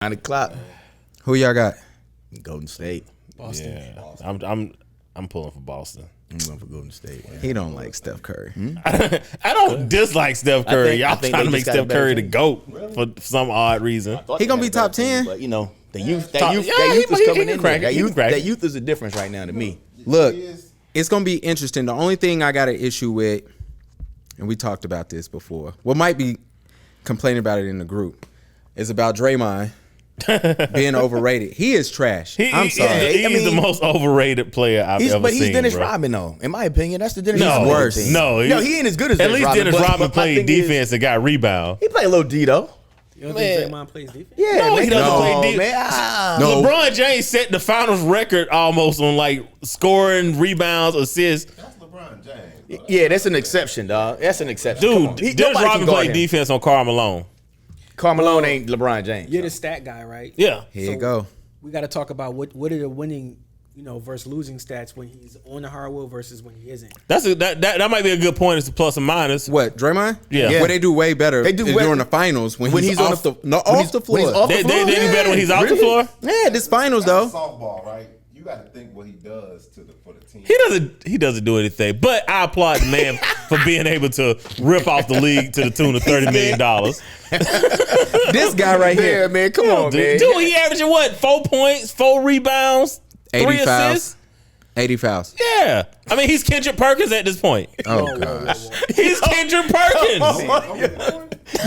9 o'clock. Who y'all got? Golden State. Boston. Yeah, I'm pulling for Boston. I'm going for Golden State. Man. He don't like Steph Curry. I don't dislike Steph Curry. Y'all think trying to they make just got a Steph better Curry the team. GOAT for some odd reason. He gonna be top 10. But the youth, Yeah, that youth is he coming can in. crack There. it. He can crack That it. youth is a difference right now to me. Look, it's gonna be interesting. The only thing I got an issue with, and we talked about this before, what might be complaining about it in the group, is about Draymond being overrated. He is trash. I'm sorry. He's the most overrated player I've ever But seen. he's Dennis bro. Rodman, though. In my opinion, that's the Dennis No, Rodman. worse. team. No, he ain't as good as At Dennis least Rodman. Dennis Rodman but my played thing is, defense and got rebound. He played a little D, though. You don't Man. think Draymond plays defense? Yeah, No, man. he doesn't play defense. Man. No. LeBron James set the finals record almost on like scoring, rebounds, assists. That's LeBron James. Yeah, that's an exception, dog. That's an exception. Come on. Dude, Dennis Nobody Rodman can guard played him. defense on Karl Malone. Karl Malone ain't LeBron James. You're the stat guy, right? Yeah. Here you go. We got to talk about what are the winning, versus losing stats when he's on the hardwood versus when he isn't. That might be a good point. It's a plus and minus. What, Draymond? Yeah. What they do way better They do is way- during the finals when he's on off the- the when off he's- the when floor. he's off They the do floor? better when he's off the floor. Yeah, this finals That's though. softball, right? You got to think what he does for the team. He doesn't do anything. But I applaud the man for being able to rip off the league to the tune of $30 million. This guy right Yeah, here, man. Come on, man. Dude, he averaging what? 4 points, 4 rebounds, 80 3 fouls. assists. 80 fouls. Yeah. I mean, he's Kendrick Perkins at this point. Oh gosh. He's Kendrick Perkins.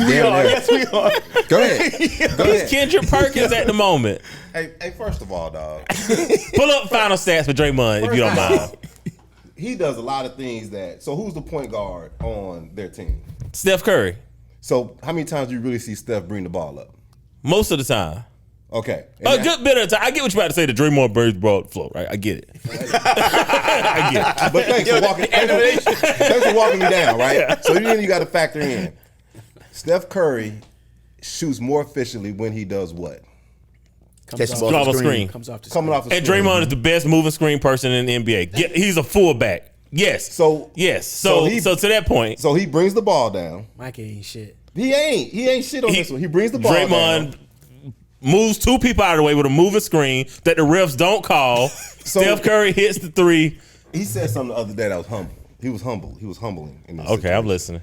We are. Yes, we are. Go ahead. Go He's ahead. Kendrick Perkins at the moment. Hey, first of all, dog, Pull up final stats for Draymond if you don't mind. he does a lot of things that. So who's the point guard on their team? Steph Curry. So how many times do you really see Steph bring the ball up? Most of the time. Okay. A good bit of the time. I get what you're about to say. The Draymond Birds broad flow, right? I get it. I get it. But thanks for walking me down, right? So then you got to factor in. Steph Curry shoots more efficiently when he does what? Catch the off ball the off the screen. Comes off the Coming off the And screen. Draymond is the best moving screen person in the NBA. He's a fullback. Yes. So So to that point, So he brings the ball down. Mike ain't shit. He ain't shit on this one. He brings the ball Draymond down. moves 2 people out of the way with a moving screen that the refs don't call. Steph Curry hits the 3. He said something the other day that was humble. He was humble. He was humbling. In this Okay, situation. I'm listening.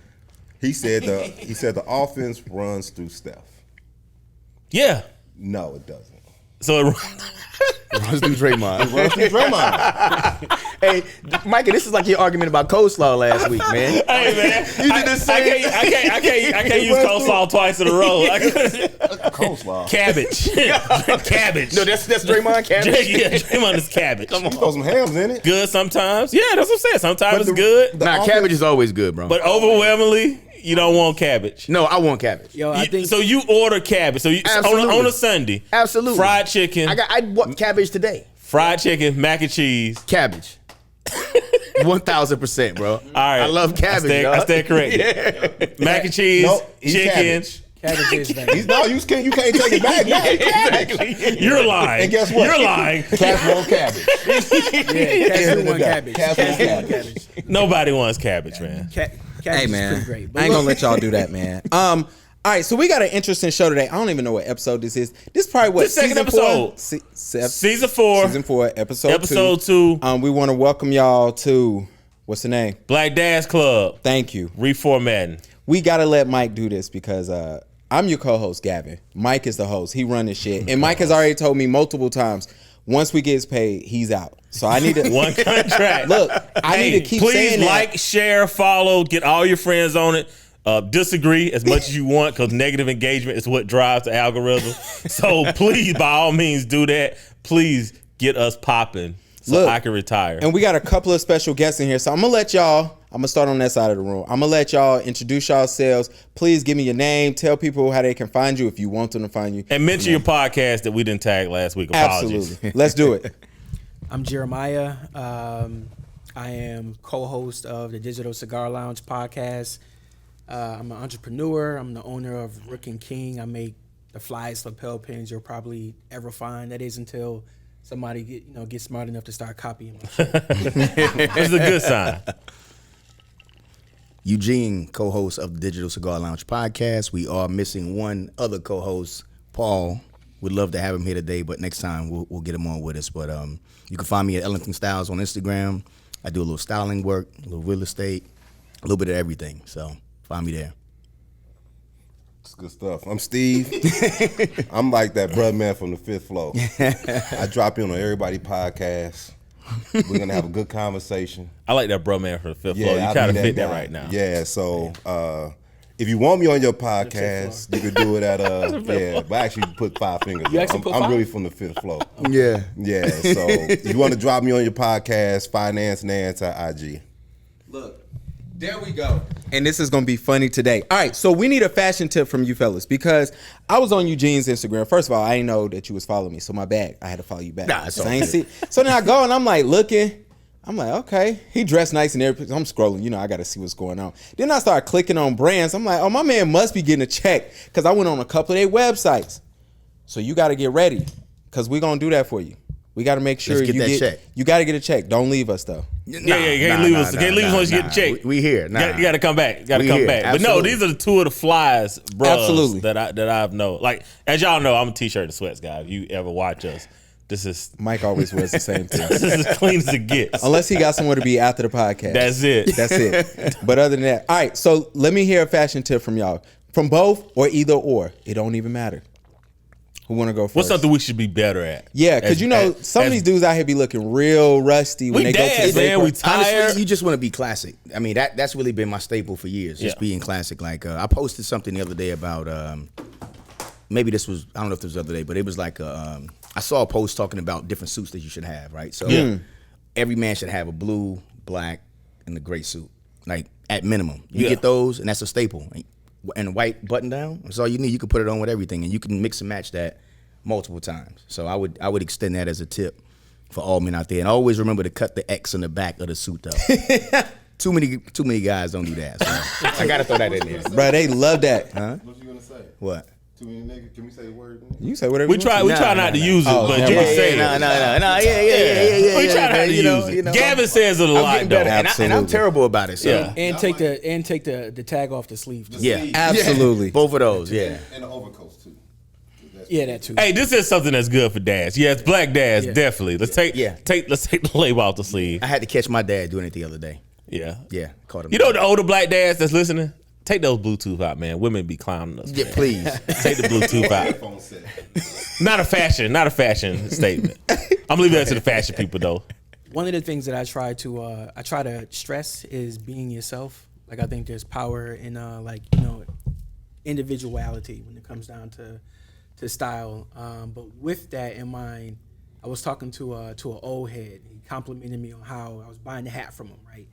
He said the offense runs through Steph. Yeah. No, it doesn't. So Runs through Draymond. Runs through Draymond. Hey, Micah, this is like your argument about coleslaw last week, man. hey man, You did the same. I can't use coleslaw twice in a row. Coleslaw. Cabbage. Cabbage. No, that's Draymond cabbage. Yeah, Draymond is cabbage. You throw some hams in it. Good sometimes. Yeah, that's what I'm saying. Sometimes But it's the- good. Nah, cabbage is always good, bro. But overwhelmingly, you don't want cabbage. No, I want cabbage. Yo, I think So you order cabbage. So you Absolutely. on a Sunday. Absolutely. Fried chicken. I want cabbage today. Fried chicken, mac and cheese. Cabbage. 1,000%, bro. All right. I love cabbage. I stand corrected. Mac and cheese, Nope, he's chicken. cabbage. cabbage is better. You can't take it back. Now he's cabbage. You're lying. And guess what? You're lying. Cats want cabbage. Cats do want cabbage. Cats Cats want do want cabbage. Nobody wants cabbage, man. Cabbage Hey is man, pretty great. But I ain't look, gonna let y'all do that, man. All right, so we got an interesting show today. I don't even know what episode this is. This is probably what The second season episode. 4? Season 4. Season 4, Episode 2. We want to welcome y'all to what's the name? Black Dash Club. Thank you. Reformatting. We gotta let Mike do this because I'm your co-host, Gavin. Mike is the host. He run this shit, and Mike has already told me multiple times. Once we get paid, he's out. So I need to One contract. look. I need to keep please saying that. like, share, follow, get all your friends on it. Disagree as much as you want because negative engagement is what drives the algorithm. So please, by all means, do that. Please get us popping so Look, I can retire. And we got a couple of special guests in here. So I'm going to start on that side of the room. I'm going to let y'all introduce yourselves. Please give me your name. Tell people how they can find you if you want them to find you. And mention your podcast that we didn't tag last week. Apologies. Absolutely. Let's do it. I'm Jeremiah. I am co-host of the Digital Cigar Lounge podcast. I'm an entrepreneur. I'm the owner of Rook and King. I make the flyest lapel pins you'll probably ever find. That is until somebody gets smart enough to start copying my shit. It's a good sign. Eugene, co-host of the Digital Cigar Lounge podcast. We are missing one other co-host, Paul. would love to have him here today, but next time we'll get him on with us. But you can find me at Ellington Styles on Instagram. I do a little styling work, a little real estate, a little bit of everything. So find me there. It's good stuff. I'm Steve. I'm like that brother man from the fifth floor. I drop in on everybody podcast. We're gonna have a good conversation. I like that bro man from the fifth floor. You I'll kind of be fit that guy. right now. Yeah, so if you want me on your podcast, you can do it at but I actually put 5 fingers. You actually put I'm five? really from the fifth floor. Yeah. Yeah, so if you want to drop me on your podcast, Finance Nance at IG. Look, there we go. And this is going to be funny today. All right, so we need a fashion tip from you fellas because I was on Eugene's Instagram. First of all, I didn't know that you was following me, so my bad. I had to follow you back. Nah, it's all I ain't good. see. So then I go and I'm like looking. I'm like, okay. He dressed nice and everything. I'm scrolling. You know, I got to see what's going on. Then I start clicking on brands. I'm like, oh, my man must be getting a check because I went on a couple of their websites. So you got to get ready because we're going to do that for you. We got to make sure Let's get you that get check. You got to get a check. Don't leave us though. You can't leave us. Can't leave us once you get the check. We here. Nah. You got to come back. Got to We come here. back. But no, Absolutely. these are the two of the flies, bros. Absolutely. That I've known. Like as y'all know, I'm a t-shirt and sweats guy. If you ever watch us, this is Mike always wears the same thing. this is as clean as it gets. Unless he got somewhere to be after the podcast. That's it. That's it. But other than that, all right. So let me hear a fashion tip from y'all, from both or either or. It don't even matter. Who want to go first? What's something we should be better at? Yeah, because you know some of these dudes out here be looking real rusty when We they go to dance, the man. We break. tired. Honestly, you just want to be classic. I mean, that's really been my staple for years, just Yeah. being classic. Like, I posted something the other day about, maybe this was, I don't know if this was the other day, but it was like, I saw a post talking about different suits that you should have, right? So every man should have a blue, black, and a gray suit, like at minimum. You get those, and that's a staple. And a white button down, that's all you need. You can put it on with everything, and you can mix and match that multiple times. So I would extend that as a tip for all men out there. And always remember to cut the X in the back of the suit, though. Too many guys don't do that. So I gotta throw that in there. Bro, they love that. What you gonna say? What? Too many niggas? Can we say a word? You say whatever We you try. want We try Nah, not to nah, use it, Oh, but never you mind. say it. No, We try not man, to use it. Gavin says it a I'm lot getting though. better, and I'm Absolutely. terrible about it. So Yeah. And take the tag off the sleeve. Too. yeah, Absolutely. both of those. Yeah. And the overcoats too. Yeah, that too. Hey, this is something that's good for dads. Yes, black dads, Yeah. definitely. Let's take the label off the sleeve. I had to catch my dad doing it the other day. Yeah. Yeah, caught him. You know the older black dads that's listening? Take those Bluetooth out, man. Women be clowning us. Yeah, man. please. Take the Bluetooth out. Phone set. Not a fashion statement. I'm leaving that to the fashion people though. One of the things that I try to stress is being yourself. Like I think there's power in individuality when it comes down to style. But with that in mind, I was talking to an old head. He complimented me on how I was buying the hat from him, right?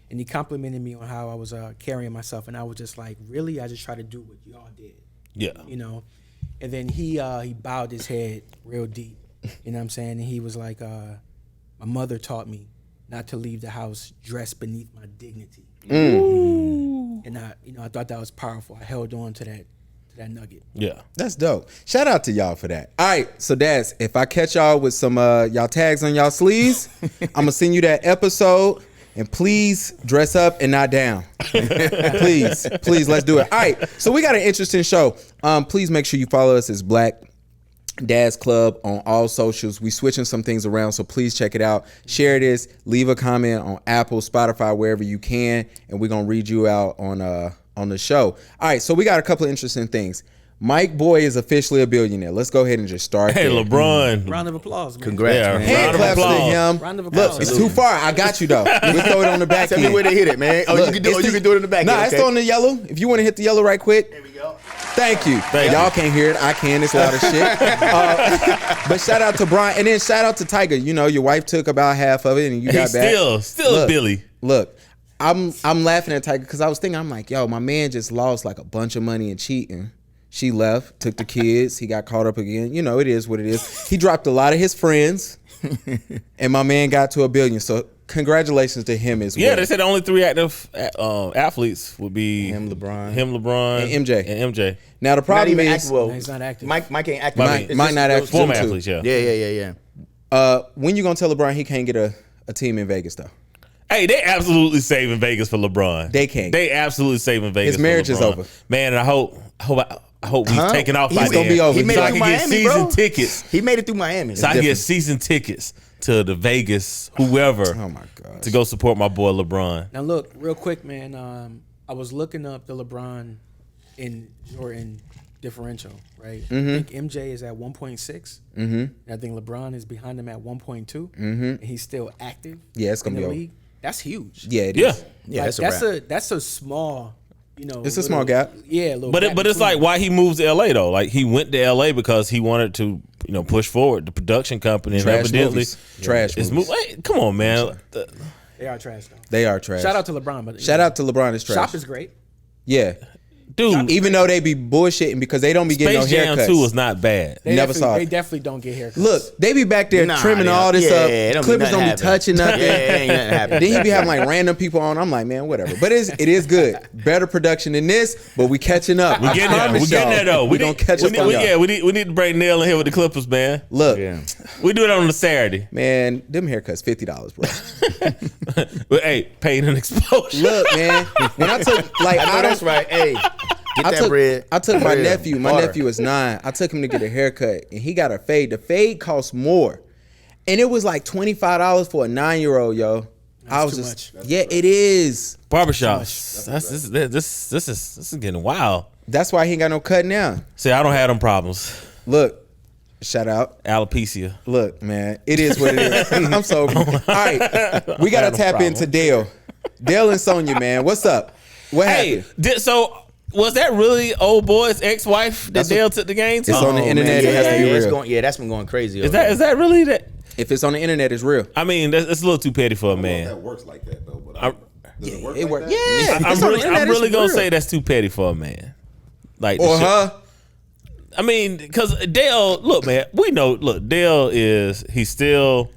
And he complimented me on how I was carrying myself, and I was just like, really? I just try to do what y'all did, Yeah. you know. And then he bowed his head real deep, you know what I'm saying? And he was like, my mother taught me not to leave the house dressed beneath my dignity. And I thought that was powerful. I held on to that nugget. Yeah. That's dope. Shout out to y'all for that. All right, so dads, if I catch y'all with some y'all tags on y'all sleeves, I'm gonna send you that episode. And please dress up and not down. please, let's do it. All right, so we got an interesting show. Please make sure you follow us as Black Dads Club on all socials. We switching some things around, so please check it out. Share this, leave a comment on Apple, Spotify, wherever you can, and we're gonna read you out on the show. All right, so we got a couple of interesting things. Mike Boy is officially a billionaire. Let's go ahead and just start Hey, there. LeBron. Round of applause, man. Congrats, Yeah, man. Hand Round of claps to applause. him. Round of applause. Look, it's too far. I got you though. We'll throw it on the back Tell end. me where they hit it, man. Oh, Look, you can do it's it in the back. Nah, end, it's okay? on the yellow. If you want to hit the yellow right quick. There we go. Thank you. Thank Y'all you. can't hear it. I can. It's loud as shit. But shout out to Brian. And then shout out to Tiger. You know, your wife took about half of it and you got He's back. still Look, Billy. Look, I'm laughing at Tiger because I was thinking, I'm like, yo, my man just lost like a bunch of money in cheating. She left, took the kids. He got caught up again. You know, it is what it is. He dropped a lot of his friends. And my man got to $1 billion. So congratulations to him as well. Yeah, they said the only 3 active athletes would be Him, LeBron. and MJ. Now the Not problem even is, active. Well, No, he's not active. Mike ain't active. Mike It's might just not those active. two. Former too. athletes, yeah. Yeah. when you gonna tell LeBron he can't get a team in Vegas though? Hey, they absolutely saving Vegas for LeBron. They can't. They absolutely saving Vegas. His marriage for is LeBron. over. Man, and I hope I hope he's taking off. He's by gonna then, be over. He made so it I through can get Miami, season bro. tickets. He made it through Miami. So I can get season tickets to the Vegas, whoever, Oh my god. to go support my boy LeBron. Now look, real quick, man. I was looking up the LeBron in Jordan differential, right? I think MJ is at 1.6. And I think LeBron is behind him at 1.2. And he's still active. Yeah, it's gonna in be the over. league. That's huge. Yeah, it Yeah. is. Yeah, Like, that's a wrap. that's a small, It's a small gap. Yeah, little But gap it's between like why he moves to LA though. Like he went to LA because he wanted to, push forward the production company. And Trash evidently, movies. Trash it's movies. Hey, come on, man. They are trash though. They are trash. Shout out to LeBron, but Shout out to LeBron. Is trash. Shop is great. Yeah. Dude, Even though they be bullshitting because they don't be getting Space no Jam haircuts. 2 was not bad. Never saw They it. definitely don't get haircuts. Look, they be back there Nah, trimming yeah. all this Yeah, up. don't be Clippers nothing don't be happen. touching nothing. Yeah, ain't nothing happening. Then he be having like random people on. I'm like, man, whatever. But it is good. Better production than this, but we catching up. We getting there. We getting there though. We gonna catch up on y'all. Yeah, we need to bring Neil in here with the Clippers, man. Look, Yeah. We do it on a Saturday. man, them haircuts $50, bro. But hey, paid an exposure. Look, man, when I took like I know I that's don't. right. Hey, get that bread. I took my Bread. nephew. My Water. nephew is 9. I took him to get a haircut, and he got a fade. The fade costs more, and it was like $25 for a 9-year-old. Yo, I was too just much. yeah, it is. Barbershops. This is getting wild. That's why he ain't got no cut now. See, I don't have them problems. Look, shout out. Alopecia. Look, man, it is what it is. I'm sober. All right, we gotta No tap problem. into Dell. Dell and Sonya, man, what's up? What Hey, happened? so was that really old boy's ex-wife that That's Dale took the game to? It's on the internet. It has to be it's real. going, that's been going crazy. Is that really that? If it's on the internet, it's real. I mean, it's a little too petty for a I don't know if man. that works like that though. But I'm- does it work It like worked. that? Yeah, I'm it's on the really, internet, I'm really it's gonna real. say that's too petty for a man. Like the Or shit- her. I mean, because Dale, look, man, we know. Look, Dale he's still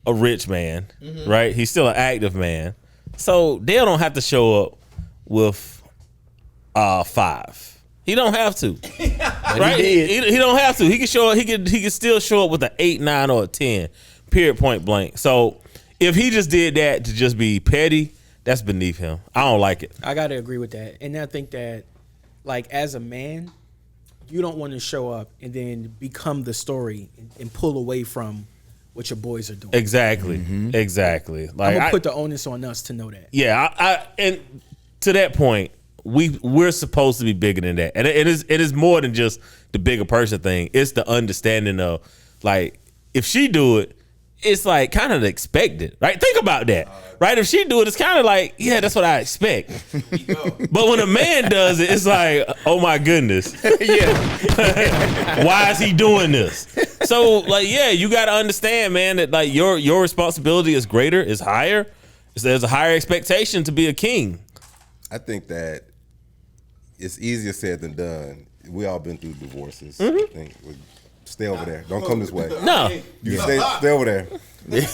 a rich man, right? He's still an active man. So Dale don't have to show up with 5. He don't have to, right? He don't have to. He can show up. He can still show up with an 8, 9, or a 10. Period. Point blank. So if he just did that to just be petty, that's beneath him. I don't like it. I gotta agree with that, and I think that, like, as a man, you don't want to show up and then become the story and pull away from what your boys are doing. Exactly. Exactly. Like I'm gonna I- put the onus on us to know that. Yeah, I and to that point, we're supposed to be bigger than that, and it is more than just the bigger person thing. It's the understanding of, like, if she do it, it's like kind of expected, right? Think about that, right? If she do it, it's kind of like, yeah, that's what I expect. But when a man does it, it's like, oh my goodness, why is he doing this? So, like, yeah, you got to understand, man, that like your responsibility is greater, is higher. There's a higher expectation to be a king. I think that it's easier said than done. We all been through divorces. Mm-hmm. I think. Stay over there. Don't come this way. No, You stay over there. But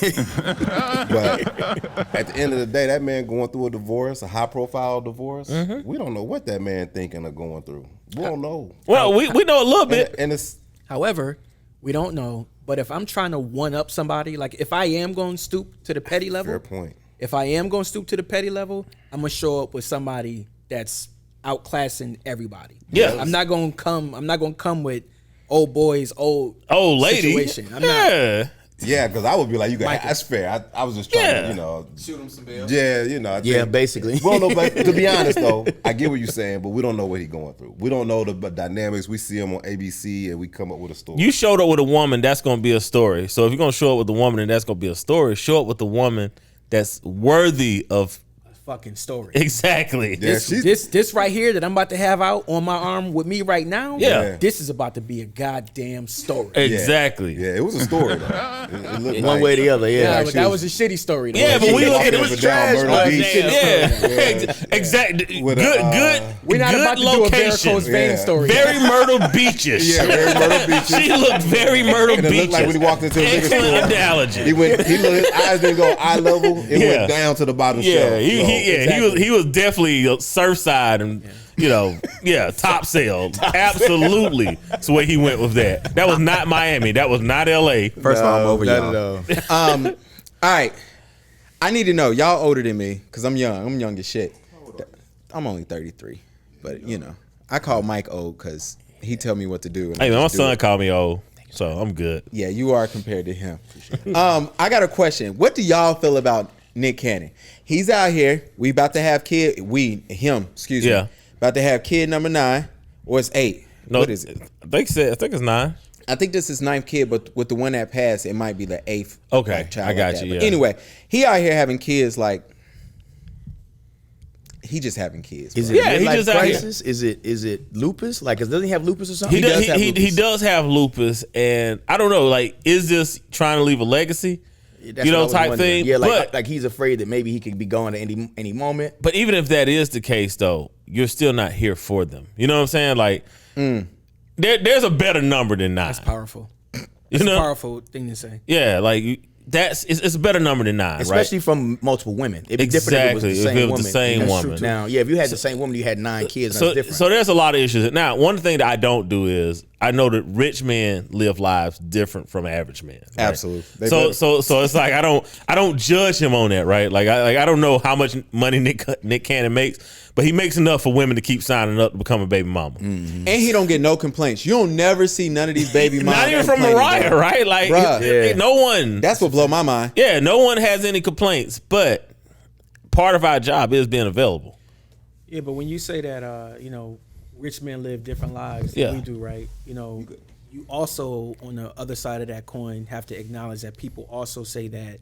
at the end of the day, that man going through a divorce, a high profile divorce, we don't know what that man thinking or going through. We don't know. well, we know a little bit. And it's However, we don't know. But if I'm trying to one up somebody, like if I am going to stoop to the petty level, fair point. if I am going to stoop to the petty level, I'm gonna show up with somebody that's outclassing everybody. Yeah. I'm not gonna come with old boys, old lady. situation. I'm not. Yeah. Yeah, because I would be like, you got Michael. that's fair. I was just trying Yeah. to, Shoot him some bills. yeah, I Yeah, think- basically. We don't know, but to be honest though, I get what you're saying, but we don't know what he's going through. We don't know the dynamics. We see him on ABC and we come up with a story. You showed up with a woman, that's gonna be a story. So if you're gonna show up with a woman and that's gonna be a story, show up with a woman that's worthy of Fucking story. exactly. Yeah, This right here that I'm about to have out on my arm with me right now. Yeah. This is about to be a goddamn story. Exactly. Yeah, it was a story though. It looked One like- way or the other, Yeah, yeah. but that was a shitty story. Though. Yeah, but we She look at walking it up was and down trash, Myrtle but Beach. Yeah, exactly. With, good. We're not good about to location. do a varicose vein Yeah. story. Very Myrtle Beaches. Yeah, very Myrtle Beach. She looked very Myrtle And it Beaches. looked like when he walked into the liquor Excellent store, analogy. he looked, his eyes didn't go eye level. It Yeah. went down to the bottom Yeah, shelf. he was definitely Surfside and top sale. Absolutely, that's the way he went with that. That was not Miami. That was not LA. First of all, I'm over not y'all. at all. All right, I need to know. Y'all older than me because I'm young. I'm young as shit. I'm only 33, but I call Mike old because he tell me what to do. And Hey, I man, my just do son it. called me old, so I'm good. Yeah, you are compared to him. I got a question. What do y'all feel about Nick Cannon? He's out here. We about to have excuse me. Yeah. About to have kid number 9, or it's 8. No, What is it? I think it's 9. I think this is 9th kid, but with the one that passed, it might be the 8th. Okay, child I got like that. you, But yeah. anyway, he out here having kids like he just having kids. Is bro. it Yeah, he midlife just out here. crisis? Is it lupus? Like, doesn't he have lupus or something? He does does. have He lupus. does have lupus, and I don't know. Like, is this trying to leave a legacy? That's You know, what I was type wondering. thing. Yeah, but like he's afraid that maybe he could be gone at any moment. but even if that is the case, though, you're still not here for them. You know what I'm saying? Like, there's a better number than 9. That's powerful. You It's know? a powerful thing to say. Yeah, like it's a better number than 9, Especially right? from multiple women. It'd be different if it was the Exactly, if same it was woman. the same That's woman. true. Now, yeah, if you had the same woman, you had 9 kids, So, that's different. so there's a lot of issues. Now, one thing that I don't do is I know that rich men live lives different from average men. Right? Absolutely. They So better. so it's like I don't judge him on that, right? Like I don't know how much money Nick Cannon makes, but he makes enough for women to keep signing up to become a baby mama. And he don't get no complaints. You don't never see none of these baby moms. Not even from complaining, Mariah, bro. right? Like Bruh. no one. That's what blow my mind. Yeah, no one has any complaints, but part of our job is being available. Yeah, but when you say that, rich men live different lives Yeah. than we do, right? You also, on the other side of that coin, have to acknowledge that people also say that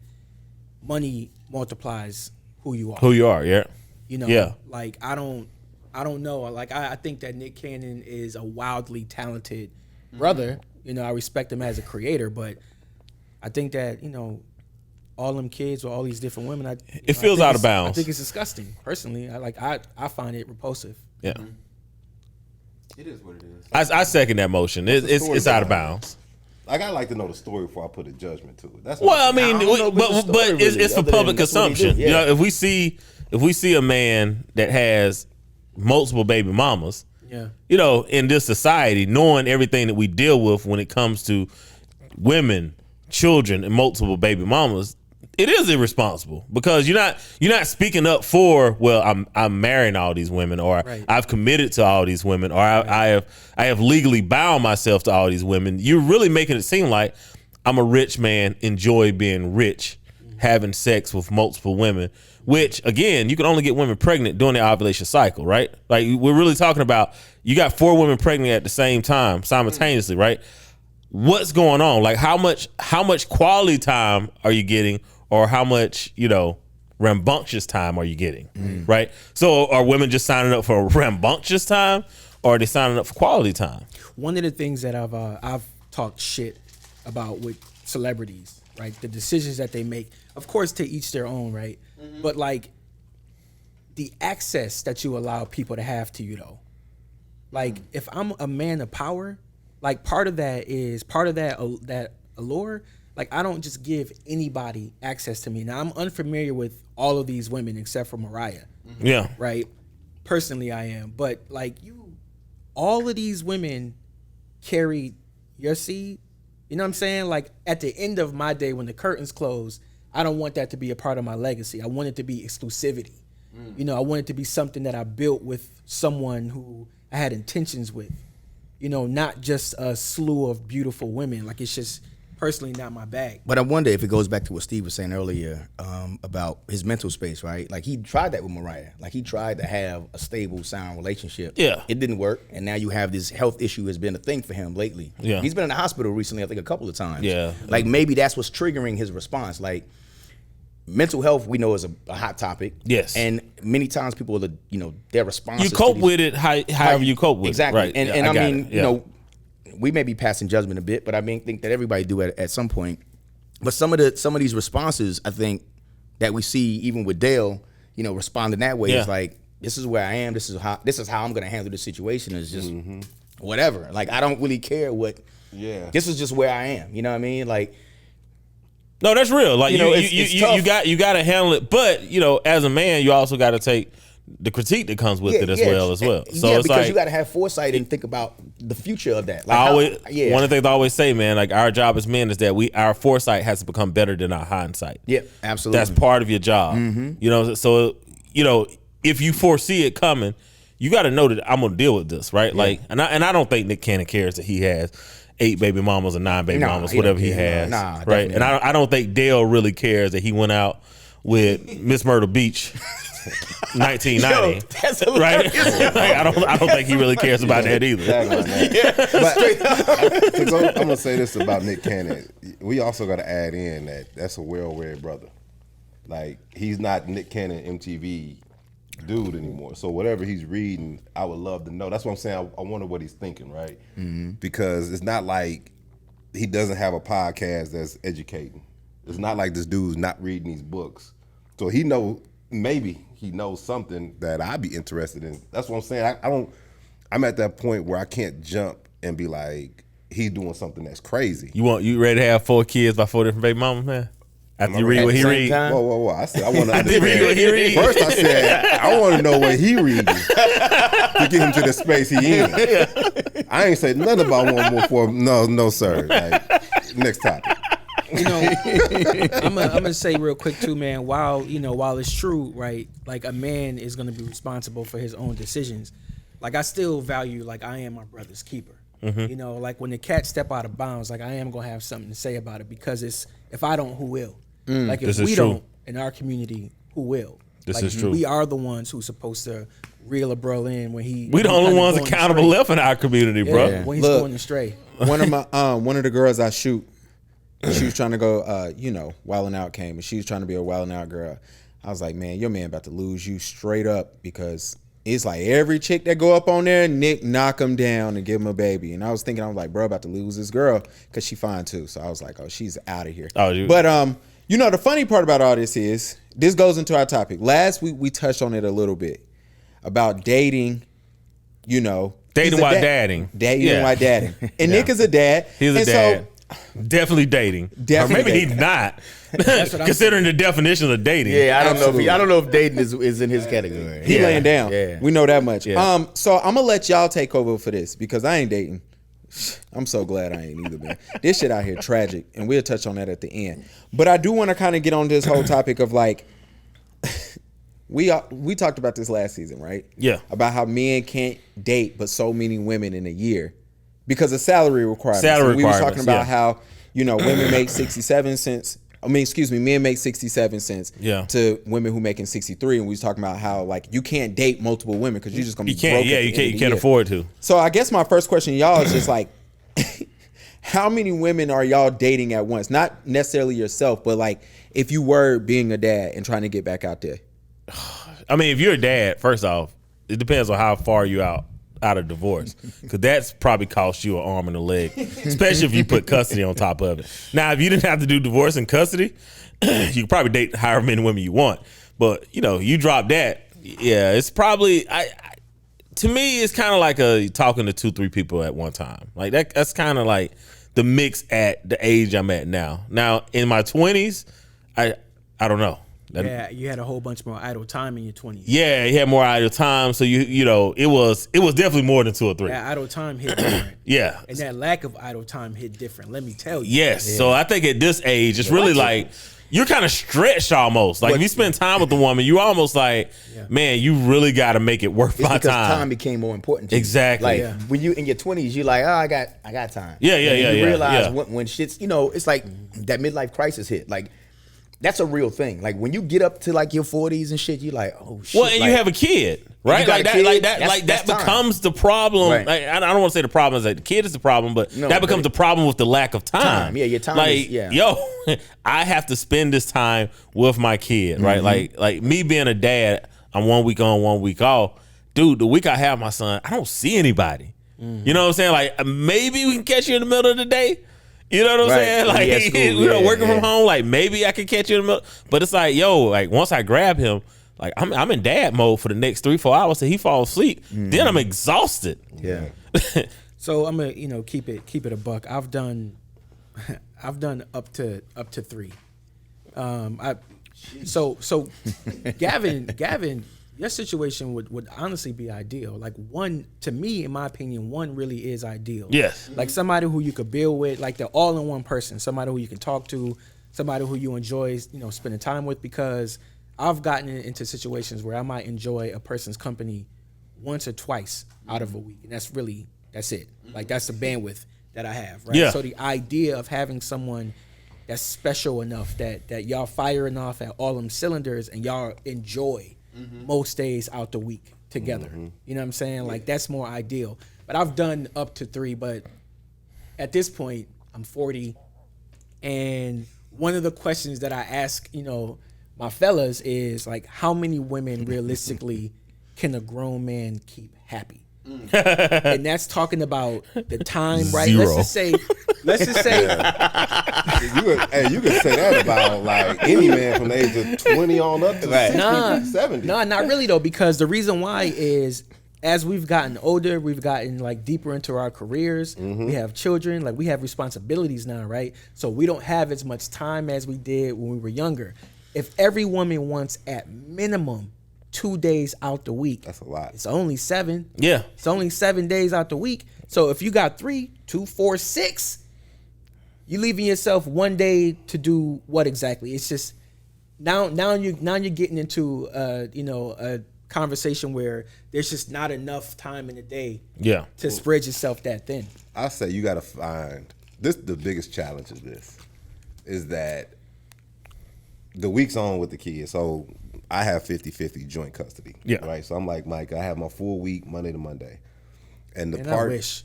money multiplies who you are. Who you are, yeah. Yeah. Like I don't know. Like I think that Nick Cannon is a wildly talented brother. I respect him as a creator, but I think that all them kids with all these different women. It feels out of I bounds. think it's disgusting. Personally, I find it repulsive. Yeah. It is what it is. I second that motion. It's story out of behind bounds. Like, I like to know the story before I put a judgment to it. That's Well, I what mean, I don't know if it's a but story, it's really, for other than public that's what he do, consumption. yeah. You know, if we see a man that has multiple baby mamas, Yeah. in this society, knowing everything that we deal with when it comes to women, children, and multiple baby mamas, it is irresponsible because you're not speaking up for, well, I'm marrying all these women, or Right. I've committed to all these women, or I have legally bound myself to all these women. You're really making it seem like I'm a rich man, enjoy being rich, having sex with multiple women, which again, you can only get women pregnant during the ovulation cycle, right? Like we're really talking about you got 4 women pregnant at the same time, simultaneously, right? What's going on? Like how much quality time are you getting, or how much, rambunctious time are you getting, right? So are women just signing up for rambunctious time, or are they signing up for quality time? One of the things that I've talked shit about with celebrities, right? The decisions that they make, of course, to each their own, right? But like the access that you allow people to have to you, though. Like if I'm a man of power, like part of that that allure. Like I don't just give anybody access to me. Now I'm unfamiliar with all of these women except for Mariah, Yeah. right? Personally, I am, but like all of these women carry your seed. You know what I'm saying? Like at the end of my day, when the curtains close, I don't want that to be a part of my legacy. I want it to be exclusivity. I want it to be something that I built with someone who I had intentions with. Not just a slew of beautiful women. Like it's just personally not my bag. But I wonder if it goes back to what Steve was saying earlier about his mental space, right? Like he tried that with Mariah. Like he tried to have a stable, sound relationship. Yeah. It didn't work. And now you have this health issue has been a thing for him lately. Yeah. He's been in the hospital recently, I think a couple of times. Yeah. Like maybe that's what's triggering his response. Like mental health, we know, is a hot topic. Yes. And many times people are, their responses. You cope to these- with it however you cope with exactly. it. Right. And, Yeah, and I got mean, it. Yeah. we may be passing judgment a bit, but I think that everybody do at some point. But some of these responses, I think, that we see even with Dell, responding that way is like, this is where I am. This is how I'm going to handle this situation. Is just whatever. Like I don't really care what. Yeah. This is just where I am. You know what I mean? Like. No, that's real. Like it's tough. you got to handle it, but as a man, you also got to take the critique that comes with it as well. So yeah, it's because like you got to have foresight and think about the future of that. Like one of the things I always say, man, like our job as men is that our foresight has to become better than our hindsight. Yeah, absolutely. That's part of your job. So if you foresee it coming, you got to know that I'm gonna deal with this, right? Like, and I don't think Nick Cannon cares that he has 8 baby mamas or 9 baby mamas, he whatever don't he care. has, Nah, right? definitely And I don't think Dell really cares that he went out with Miss Myrtle Beach. 1990, Yo, that's right? hilarious. Like, I don't think he really cares about that either. Tag on that. But 'cause I'm gonna say this about Nick Cannon. We also got to add in that that's a well-read brother. Like, he's not Nick Cannon MTV dude anymore. So whatever he's reading, I would love to know. That's what I'm saying. I wonder what he's thinking, right? Because it's not like he doesn't have a podcast that's educating. It's not like this dude's not reading these books. So maybe he knows something that I'd be interested in. That's what I'm saying. I'm at that point where I can't jump and be like, he's doing something that's crazy. You ready to have 4 kids by 4 different baby mamas, man? After you read what he read. Whoa. I said, I want to After you read what he read. First I said, I want to know what he reading to get him to the space he in. I ain't say nothing about one more for no, sir. Like, next topic. You know, I'm gonna say real quick too, man. While it's true, right? Like, a man is gonna be responsible for his own decisions. Like, I still value, like, I am my brother's keeper. You know, like, when the cat step out of bounds, like, I am gonna have something to say about it, because it's, if I don't, who will? Like, if we don't in our community, who will? This like, is true. We are the ones who's supposed to reel a bro in when he. We the only ones accountable left in our community, bro. When he's Look, going astray. One of the girls I shoot, she was trying to go, Wildin' Out came, and she was trying to be a Wildin' Out girl. I was like, man, your man about to lose you straight up, because it's like every chick that go up on there, Nick knock him down and give him a baby. And I was like, bro, about to lose this girl, because she fine too. So I was like, oh, she's out of here. But the funny part about all this is, this goes into our topic. Last week we touched on it a little bit about dating. Dating while dadding. Dating while dadding. And Nick is a dad. He's a dad. Definitely dating. Definitely or maybe dating. he's not. Considering the definition of dating. Yeah, I Absolutely. don't know if dating is in his category. He laying down. Yeah. We know that much. Yeah. So I'm gonna let y'all take over for this, because I ain't dating. I'm so glad I ain't either, man. This shit out here tragic, and we'll touch on that at the end. But I do want to kind of get on this whole topic of, like, we talked about this last season, right? Yeah. About how men can't date but so many women in a year because of salary requirements. Salary And we were requirements, talking about yeah. how, women make 67 cents. Men make 67 cents to women who making 63, and we was talking about how, like, you can't date multiple women because you're just gonna be broke at the end of the you can't year. afford to. So I guess my first question to y'all is just like, how many women are y'all dating at once? Not necessarily yourself, but, like, if you were being a dad and trying to get back out there. I mean, if you're a dad, first off, it depends on how far you out of divorce, because that's probably cost you an arm and a leg, especially if you put custody on top of it. Now, if you didn't have to do divorce and custody, you could probably date however many women you want. But you drop that, it's probably to me, it's kind of like talking to 2-3 people at one time. Like that's kind of like the mix at the age I'm at now. Now, in my 20s, I don't know. Yeah, you had a whole bunch more idle time in your 20s. Yeah, you had more idle time, so it was definitely more than 2 or 3. That idle time hit different. Yeah, And that lack of idle time hit different, let me tell you. yes. Yeah. So I think at this age, it's really like you're kind of stretched almost. Like if you spend time with the woman, you almost like, man, you really got to make it worth my because time. time became more important to you. Exactly. Like when you in your 20s, you're like, I got time. Yeah, And you realize yeah. when shit's, it's like that midlife crisis hit. Like that's a real thing. Like when you get up to like your 40s and shit, you're like, oh shit. Well, and like, you have a kid, right? you got Like a kid, that that's time. becomes the problem. Right. Like, I don't want to say the problem is that the kid is the problem, but No, that becomes but the problem with the lack of time. Yeah, your time Like, is, yeah. yo, I have to spend this time with my kid, right? Like me being a dad, I'm 1 week on, 1 week off. Dude, the week I have my son, I don't see anybody. You know what I'm saying? Like maybe we can catch you in the middle of the day. You know what I'm saying? Like, Yeah, school, working from home, like maybe I can catch you in the middle. But it's like, like once I grab him, like I'm in dad mode for the next 3-4 hours till he falls asleep. Then I'm exhausted. Yeah. So I'm gonna, keep it a buck. I've done up to 3. So Gavin, your situation would honestly be ideal. Like one, to me, in my opinion, one really is ideal. Yes. Like somebody who you could build with, like the all-in-one person, somebody who you can talk to, somebody who you enjoy, spending time with, because I've gotten into situations where I might enjoy a person's company once or twice out of a week, and that's it. Like that's the bandwidth that I have, right? Yeah. So the idea of having someone that's special enough that y'all firing off at all them cylinders and y'all enjoy most days out the week together. You know what I'm saying? Like that's more ideal. But I've done up to 3, but at this point I'm 40, and one of the questions that I ask, my fellas is like, how many women realistically can a grown man keep happy? And that's talking about the time, right? 0. Let's just say You can say that about like any man from the age of 20 on up to 60, 70. Nah, not really though, because the reason why is as we've gotten older, we've gotten like deeper into our careers. We have children, like we have responsibilities now, right? So we don't have as much time as we did when we were younger. If every woman wants at minimum 2 days out the week, That's a lot. It's only 7. Yeah. It's only 7 days out the week. So if you got 3, 2, 4, 6, you leaving yourself 1 day to do what exactly? It's just now you're getting into a conversation where there's just not enough time in the day to spread yourself that thin. I say you got to find this. The biggest challenge of this is that the week's on with the kids. So I have 50-50 joint custody. Yeah. Right. So I'm like Mike. I have my full week Monday to Monday, and I wish.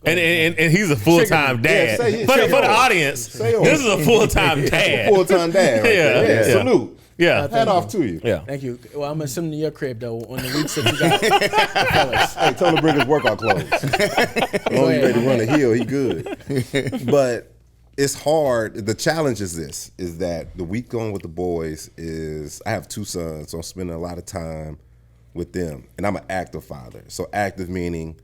And he's a full-time dad. Yeah, for the audience, this is a full-time dad. Full-time dad. Right there. Yeah. Salute. Yeah. Hat off to you. Yeah. Thank you. Well, I'm assuming in your crib though, on the weeks that you got fellas. Hey, tell him to bring his workout clothes. As long as he's ready to run a hill, he good. But it's hard. The challenge is this: is that the week going with the boys is I have 2 sons, so I'm spending a lot of time with them, and I'm an active father. So active meaning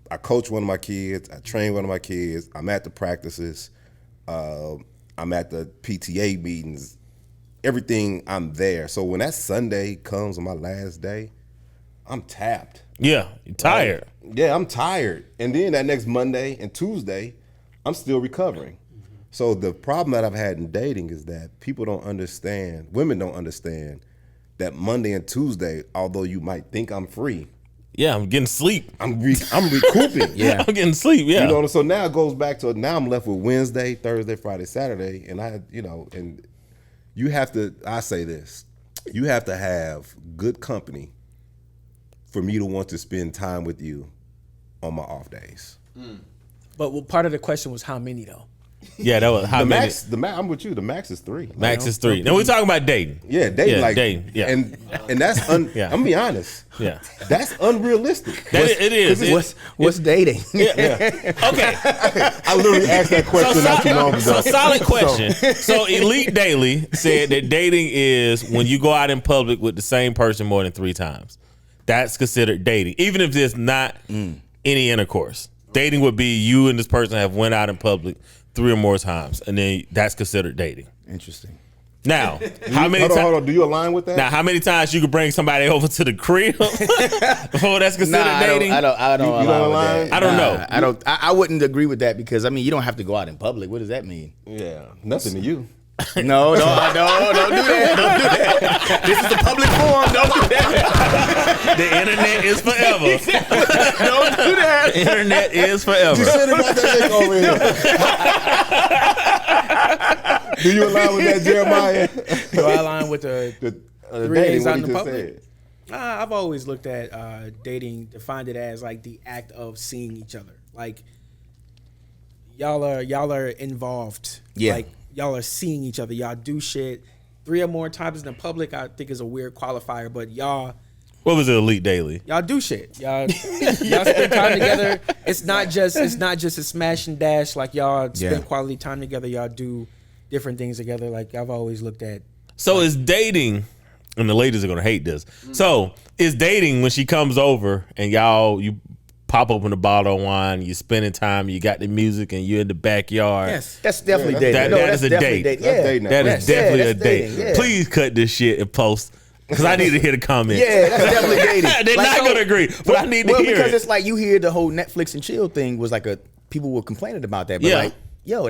I coach one of my kids, I train one of my kids, I'm at the practices, I'm at the PTA meetings, everything, I'm there. So when that Sunday comes on my last day, I'm tapped. Yeah, you're tired. Yeah, I'm tired. And then that next Monday and Tuesday, I'm still recovering. So the problem that I've had in dating is that people don't understand, women don't understand that Monday and Tuesday, although you might think I'm free, Yeah, I'm getting sleep. I'm recouping. Yeah, I'm getting sleep. Yeah, You know, so now it goes back to, now I'm left with Wednesday, Thursday, Friday, Saturday, and and you have to, I say this, you have to have good company for me to want to spend time with you on my off days. But part of the question was how many though? yeah. That was how many. I'm with you. The max is 3. Max is 3. Now we're talking about dating. Yeah, dating, Yeah, dating, yeah. and that's Yeah. I'm gonna be honest. Yeah, That's unrealistic. it is. What's dating? Okay. I literally asked that question not too long ago. So solid question. So Elite Daily said that dating is when you go out in public with the same person more than 3 times. That's considered dating, even if there's not any intercourse. Dating would be you and this person have went out in public 3 or more times, and then that's considered dating. Interesting. Now, how many Hold times? on. Do you align with that? Now, how many times you could bring somebody over to the crib before that's considered dating? I don't You don't align with align? that. I don't know. I don't. I wouldn't agree with that because you don't have to go out in public. What does that mean? Yeah, nothing to you. No, don't do that. Don't do that. This is a public forum. Don't do that. The internet is forever. Don't do that. The internet is forever. You should have got that nigga over here. Do you align with that, Jeremiah? Do I align with the The 3 dating, days what out he in the just public? said. I've always looked at dating, defined it as like the act of seeing each other. Like y'all are involved. Yeah. Like y'all are seeing each other. Y'all do shit 3 or more times in the public. I think is a weird qualifier, but y'all What was it, Elite Daily? do shit. Y'all spend time together. It's not just a smash and dash. Like y'all spend quality time together. Y'all do different things together. Like I've always looked at. So is dating, and the ladies are gonna hate this. So is dating when she comes over and you pop open a bottle of wine, you're spending time, you got the music, and you're in the backyard. Yes. That's definitely Yeah, dating. that is a definitely date. That's dating. That is definitely a that's date. dating, yeah. Please cut this shit and post, because I need to hear the comments. Yeah, that's definitely dating. They're Like, not so- gonna agree, but I need to well, hear because it. it's like you hear the whole Netflix and chill thing was like people were complaining about that. But Yeah. like, yo,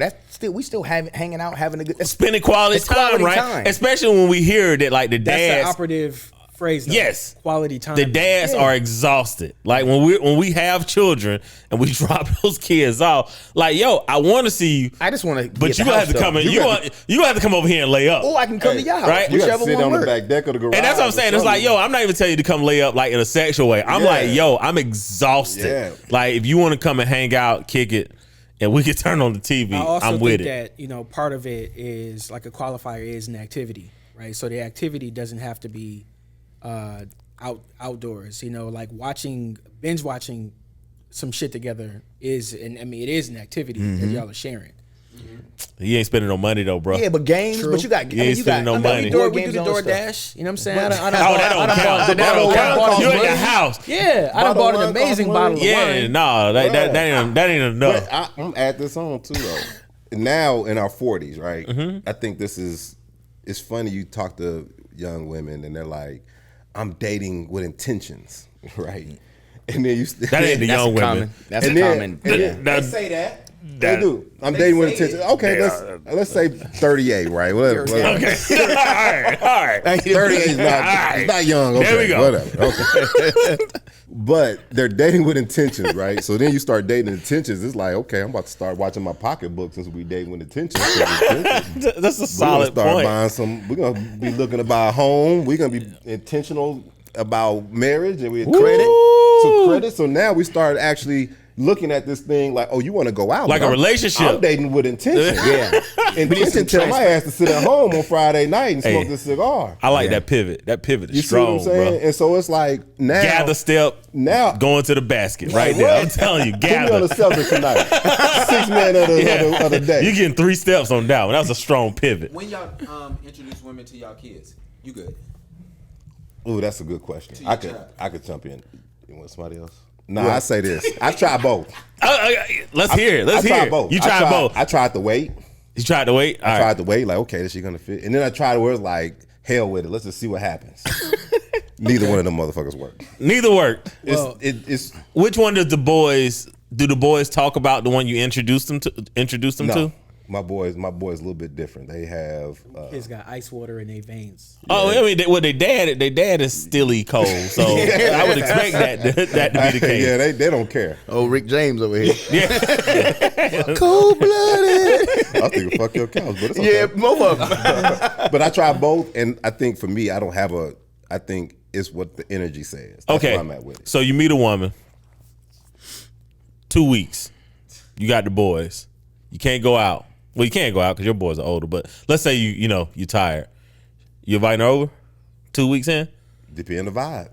we still hanging out, having a good. Spending quality It's time, quality right? time. Especially when we hear that like the That's the dads. operative phrase. Though. Yes. Quality time. The dads are exhausted. Like when we have children and we drop those kids off, like, yo, I want to see you. I just want to. But you gonna have to come in. You gonna have to come over here and lay up. Or I can come to your house. Right? You got to Whichever sit one on the works. back deck of the garage. And that's what I'm saying. It's like, yo, I'm not even telling you to come lay up like in a sexual way. I'm like, yo, I'm exhausted. Yeah. Like, if you want to come and hang out, kick it, and we can turn on the TV, I also I'm think with it. that, you know, part of it is like a qualifier is an activity, right? So the activity doesn't have to be outdoors, you know, like binge watching some shit together it is an activity that y'all are sharing. He ain't spending no money though, bro. Yeah, but games. True. But you got. You ain't spending no money. We board do the games on stuff. DoorDash, you know what I'm saying? I Oh, that don't count. That don't count. You at your house. Yeah, I done bought an amazing bottle of Yeah, wine. no, that ain't enough. But I'm add this on too though. Now in our 40s, right? I think it's funny. You talk to young women and they're like, "I'm dating with intentions," right? And then That ain't the young women. That's And a then- common. and Yeah. Say that. They do. I'm dating with intentions. Okay, let's say 38, right? Whatever. Okay. all right. 38 is not, it's not young. Okay, There we go. Whatever. Okay. But they're dating with intentions, right? So then you start dating intentions. It's like, okay, I'm about to start watching my pocketbook since we dating with intentions. That's a We're solid gonna start point. buying some. We're gonna be looking to buy a home. We're gonna be intentional about marriage and we credit. So now we start actually looking at this thing like, oh, you want to go out? Like but a relationship. I'm dating with intention. Yeah. Intention tell my ass to sit at home on Friday night and smoke Hey. this cigar. I like that pivot. That pivot is You see what I'm strong, saying? bro. And so it's like now Gather step, now going to the basket right Like there. what? I'm telling you, put me on gather. the Celtics tonight. 6 man of the day. You getting 3 steps on that one. That was a strong pivot. When y'all introduce women to y'all kids, you good? Ooh, that's a good question. To your child. I could jump in. You want somebody else? No, I say this. I try both. Let's hear it. Let's I hear tried it. both. You tried both. I tried to wait. You tried to wait. All I right. tried to wait. Like, okay, is she gonna fit? And then I tried where it's like, hell with it. Let's just see what happens. Neither one of them motherfuckers work. Neither worked. Well, It's Which one do the boys talk about? The one you introduced them to? no. My boys a little bit different. They have Kids got ice water in their veins. Oh, I mean, their dad is stilly cold, so I would expect that to be the case. yeah, they don't care. Oh, Rick James over here. Cold blooded. I was thinking fuck your cows, but it's okay. Yeah, both of them. But I try both, and I think for me, I think it's what the energy says. That's Okay, where I'm at with it. so you meet a woman, 2 weeks, you got the boys, you can't go out. Well, you can't go out because your boys are older. But let's say you're tired. You inviting her over? 2 weeks in, Depending on the vibe.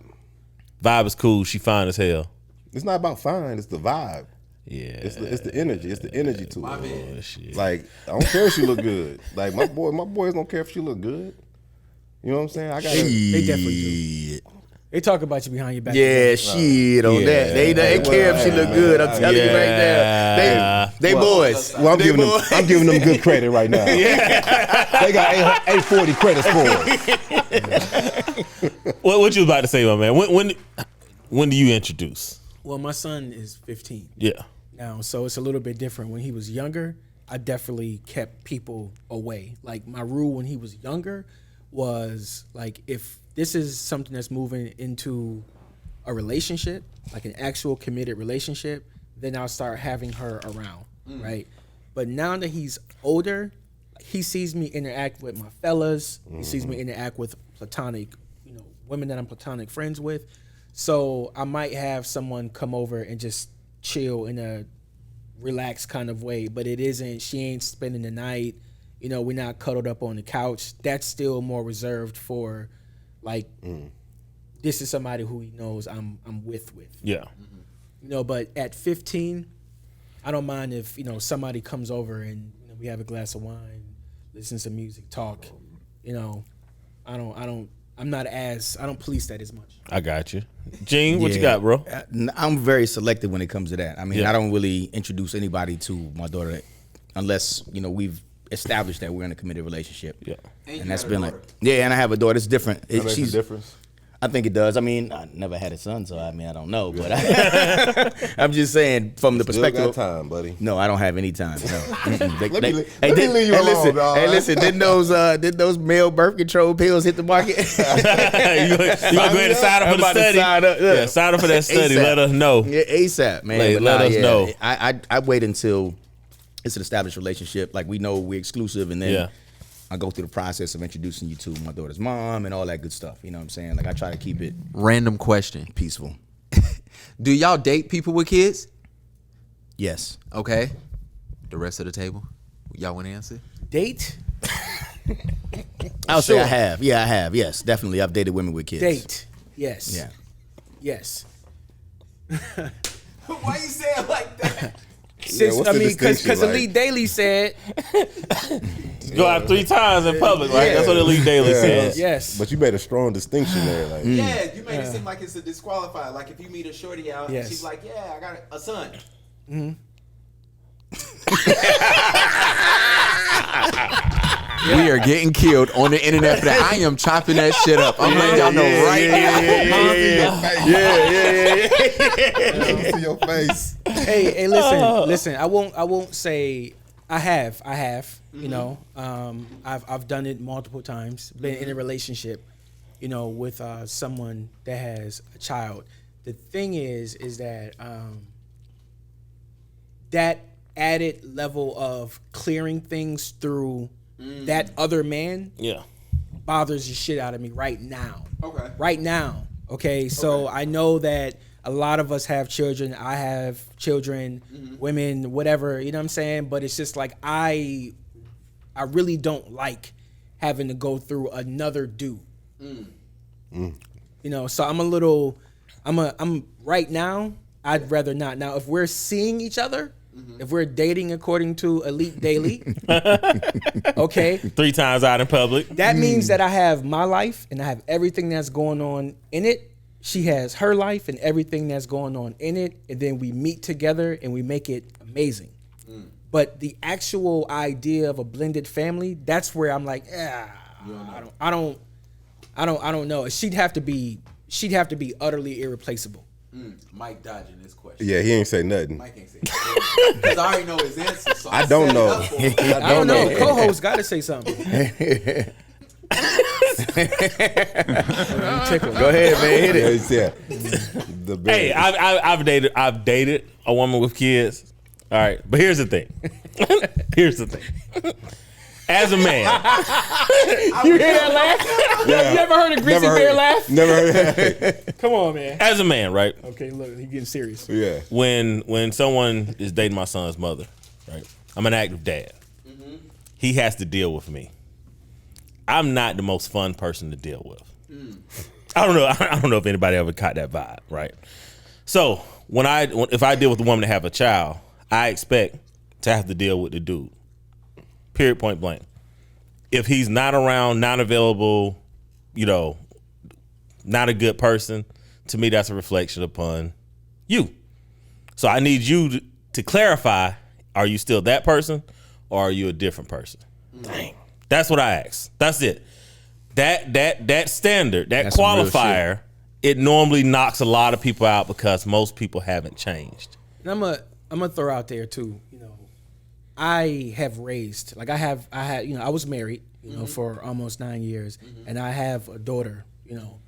vibe is cool. She fine as hell. It's not about fine. It's the vibe. Yeah, It's the energy. It's the energy to My it. bad. shit. Like I don't care if she look good. Like my boys don't care if she look good. You know what I'm saying? I got They definitely do. They talk about you behind your back. Yeah, shit on Yeah. that. They care if she look good. I'm telling you right there. They boys. Well, They I'm giving them good credit right now. They got 840 credit scores. What you about to say, my man? When do you introduce? Well, my son is 15 Yeah. now, so it's a little bit different. When he was younger, I definitely kept people away. Like my rule when he was younger was like, if this is something that's moving into a relationship, like an actual committed relationship, then I'll start having her around, right? But now that he's older, he sees me interact with my fellas. He sees me interact with platonic, women that I'm platonic friends with. So I might have someone come over and just chill in a relaxed kind of way, but she ain't spending the night. We're not cuddled up on the couch. That's still more reserved for, like, this is somebody who he knows I'm with. Yeah. But at 15, I don't mind if, somebody comes over and we have a glass of wine, listen to music, talk. I don't police that as much. I got you. Gene, what you got, bro? I'm very selective when it comes to that. I mean, I don't really introduce anybody to my daughter unless, we've established that we're in a committed relationship. Yeah. And that's been like, and I have a daughter. It's different. That makes a difference. I think it does. I mean, I never had a son, so I mean, I don't know, but I'm just saying from the Still perspective. got time, buddy. No, I don't have any time. No. Let me leave you alone, listen, dog. hey, listen. Didn't those male birth control pills hit the market? You gonna go ahead and sign up for the study? Yeah, sign up for that study. ASAP. Let us know. Yeah, ASAP, man. But Let us know. I wait until it's an established relationship. Like we know we're exclusive, and then Yeah. I go through the process of introducing you to my daughter's mom and all that good stuff. You know what I'm saying? Like I try to keep it Random question. peaceful. Do y'all date people with kids? Yes. Okay. The rest of the table, y'all want to answer? Date. I'll say I have. Yeah, I have. Yes, definitely. I've dated women with kids. Date. Yes. Yeah. Yes. Why you say it like that? Since, what's I the mean, distinction, because like? Elite Daily said Go out 3 times in public, right? That's what Elite Daily says. yes. But you made a strong distinction there. Like, Yeah, you made it seem like it's a disqualifier. Like if you meet a shorty out Yes. and she's like, "Yeah, I got a son." We are getting killed on the internet for that. I am chopping that shit up. I'm letting y'all know right now. Let me see your face. Hey, listen. I won't say I have. You know, I've done it multiple times. Been in a relationship, you know, with someone that has a child. The thing is that that added level of clearing things through that other man Yeah. bothers the shit out of me right now. Okay. Right now. Okay. So I know that a lot of us have children. I have children, women, whatever, you know what I'm saying? But it's just like I really don't like having to go through another dude. You know, so I'm right now, I'd rather not. Now if we're seeing each other, if we're dating according to Elite Daily, okay, 3 times out in public. that means that I have my life and I have everything that's going on in it. She has her life and everything that's going on in it. And then we meet together and we make it amazing. But the actual idea of a blended family, that's where I'm like, I don't know. She'd have to be utterly irreplaceable. Mike dodging this question. Yeah, he ain't say nothing. Mike ain't saying because I already know his answer. So I don't set it know. up for him. I don't know. Co-host got to say something. Go ahead, man. Hit it. Yeah, the Hey, I've dated a woman with kids. All right, but here's the thing. As a man, You hear that laugh? You ever heard a grizzly bear laugh? Never heard that. Come on, man. as a man, right? Okay, look, he getting serious. Yeah. When someone is dating my son's mother, right? I'm an active dad. He has to deal with me. I'm not the most fun person to deal with. I don't know if anybody ever caught that vibe, right? So if I deal with a woman to have a child, I expect to have to deal with the dude. Period, point blank. If he's not around, not available, you know, not a good person, to me that's a reflection upon you. So I need you to clarify, are you still that person or are you a different person? Dang. That's what I ask. That's it. That standard, that That's some real qualifier, it normally knocks a lot of people out because most people haven't changed. And I'm gonna throw out there too. You know, I have raised like I had you know I was married you know for almost 9 years, and I have a daughter you know